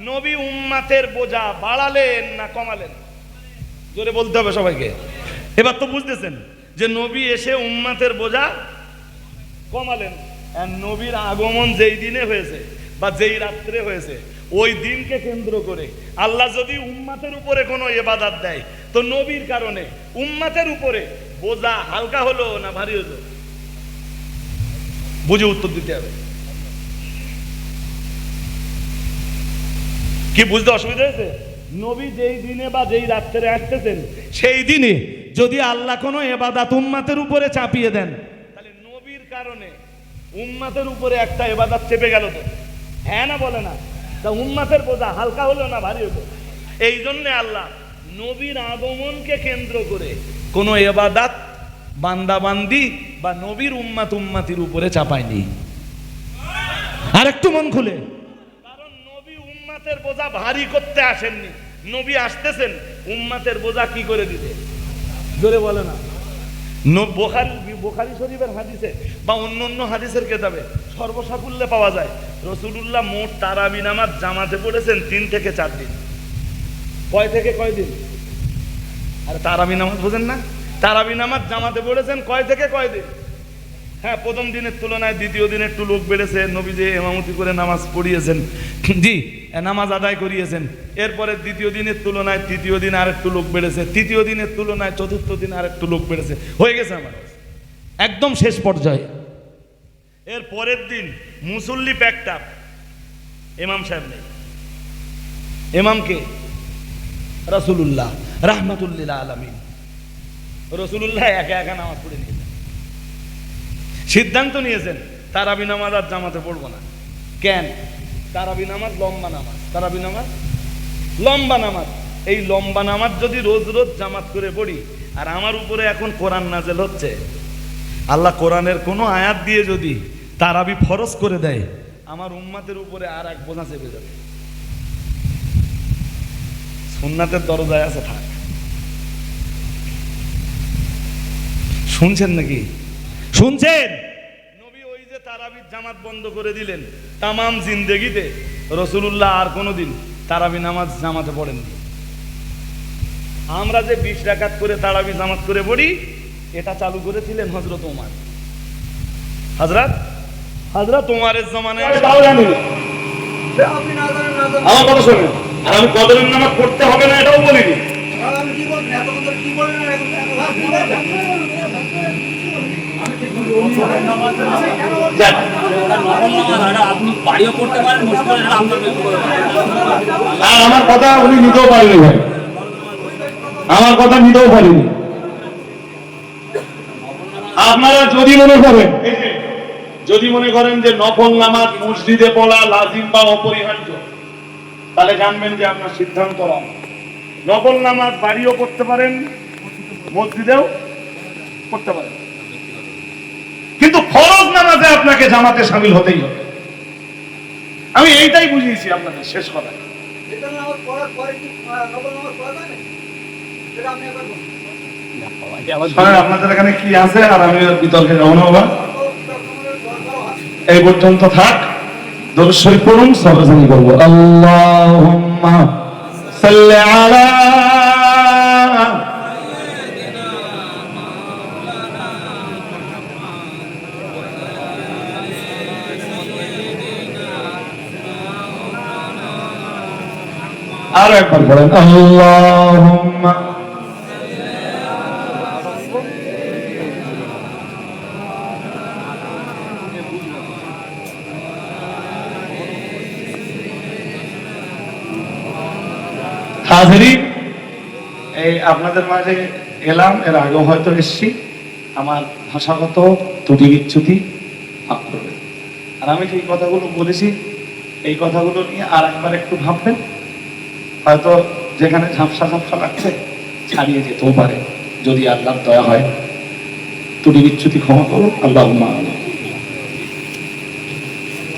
নবী উম্মাতের বোঝা বাড়ালেন না কমালেন? জোরে বলতে হবে সবাইকে। এবার তো বুঝতেছেন যে নবী এসে উম্মাতের বোঝা কমালেন। আর নবীর আগমন যেই দিনে হয়েছে বা যেই রাত্রে হয়েছে, ওই দিনকে কেন্দ্র করে আল্লাহ যদি উম্মাতের উপরে কোনো ইবাদত দেয়, তো নবীর কারণে উম্মতের উপরে বোঝা হালকা হলো না ভারী হলো? বুঝে উত্তর দিতে হবে। কি বুঝতে অসুবিধা হয়েছে? নবী যেই দিনে বা যেই রাত্রে আসতেছেন সেই দিনে যদি আল্লাহ কোনো ইবাদত উম্মতের উপরে চাপিয়ে দেন, তাহলে নবীর কারণে উম্মতের উপরে একটা ইবাদত চেপে গেল, তো হ্যাঁ না বলে না? তা উম্মতের বোঝা হালকা হলো না ভারী হলো? এই জন্য আল্লাহ নবীর আগমনকে কেন্দ্র করে কোনো ইবাদত বান্দাবান্দি বা নবীর উম্মতির উপরে চাপায়নি। আর একটু মন খুলে, কারণ নবী উম্মতের বোঝা ভারী করতে আসেননি। নবী আসতেছেন উম্মতের বোঝা কি করে দিতে, জোরে বলে না? বুখারী শরীফের হাদিসে বা অন্য হাদিসের কিতাবে সর্বসাকুল্যে পাওয়া যায় রাসূলুল্লাহ মোট তারাবি নামাজ জামাতে পড়েছেন 3 থেকে 4 দিন। কয় থেকে কয় দিন? আরে তারাবি নামাজ বোঝেন না? তারাবি নামাজ জামাতে পড়েছেন কয় থেকে কয় দিন? হ্যাঁ, প্রথম দিনের তুলনায় দ্বিতীয় দিনে একটু লোক বেড়েছে, নবী যে ইমামতি করে নামাজ পড়িয়েছেন, জি নামাজ আদায় করিয়েছেন। এরপরে দ্বিতীয় দিনের তুলনায় তৃতীয় দিন আর একটু লোক বেড়েছে, তৃতীয় দিনের তুলনায় চতুর্থ দিন আর একটু লোক বেড়েছে, হয়ে গেছে আমার একদম শেষ পর্যায়ে। এর পরের দিন মুসল্লি প্যাকটা, ইমাম সাহেব নেই। ইমামকে রাসূলুল্লাহ রাহমাতুল্লিল আলামিন, রাসূলুল্লাহ একা একা নামাজ পড়ে নিয়েছেন, সিদ্ধান্ত নিয়েছেন তারাবি নামাজ আর জামাতে পড়বো না। কেন? তারাবি নামাজ লম্বা নামাজ, তারাবি নামাজ লম্বা নামাজ। এই লম্বা নামাজ যদি রোজ রোজ জামাত করে পড়ি, আর আমার উপরে এখন কোরআন নাজেল হচ্ছে, আল্লাহ কোরআনের কোনো আয়াত দিয়ে যদি তারাবি ফরজ করে দেয়, আমার উম্মতের উপরে আর এক বোঝা চেপে যাবে। সুন্নাতের দরজায় আছে, থাক। শুনছেন নাকি? শুনছেন? নবী ওই যে তারাবির জামাত বন্ধ করে দিলেন, তামাম জিন্দেগিতে রাসূলুল্লাহ আর কোনোদিন তারাবি নামাজ জামাতে পড়েননি। আমরা যে 20 রাকাত করে তারাবি জামাত করে পড়ি, এটা চালু করেছিলেন হযরত ওমর। হযরত ওমরের জামানায় তাও জানি না। আমার কথা শোনেন, আর আমি কদরের নামাজ পড়তে হবে না এটাও বলিনি। আমার কথা উনি নিতেও পারেনি ভাই, আমার কথা নিতেও পারেনি। আপনারা যদি মনে করেন যে নফল নামাজ মসজিদে পড়া লাজিম বা অপরিহার্য, তাহলে জানবেন যে আপনার সিদ্ধান্ত রং। নফল নামাজ বাড়িও পড়তে পারেন, মসজিদেও পড়তে পারেন, কিন্তু ফরজ নামাজে আপনাকে জামাতে শামিল হতেই হবে। আমি এইটাই বুঝিয়েছি আপনাদের শেষ কথা। আপনাদের এখানে কি আছে আর আমি বিতর্কে যাব না বাবা, এই পর্যন্ত থাক। দরুদ শরীফ পড়ুন, সালাত করব। আল্লাহুম্মা সাল্লি আলা আর একবার বলেন আল্লাহুম্মা। হাজিরিন, এই আপনাদের মাঝে এলাম, এর আগেও হয়তো এসছি, আমার ভাষাগত ত্রুটি বিচ্যুতি মাফ করবেন। আর আমি যে কথাগুলো বলেছি, এই কথাগুলো নিয়ে আর একবার একটু ভাববেন। হয়তো যেখানে ঝাপসা লাগছে ছাড়িয়ে যেতেও পারে, যদি আল্লাহর দয়া হয়। ত্রুটি বিচ্যুতি ক্ষমা করো। আল্লাহুম্মা আমিন।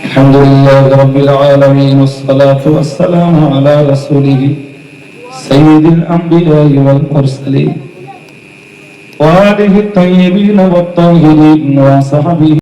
আলহামদুলিল্লাহি রাব্বিল আলামিন, ওয়াসসালাতু ওয়াসসালামু আলা রাসূলিহি সাইয়্যিদিল আমবিয়া'i ওয়াল মুরসালিন ওয়া আলিহি তাইয়্যিবিন ওয়াত তাহিরিন ওয়া সাহবিহি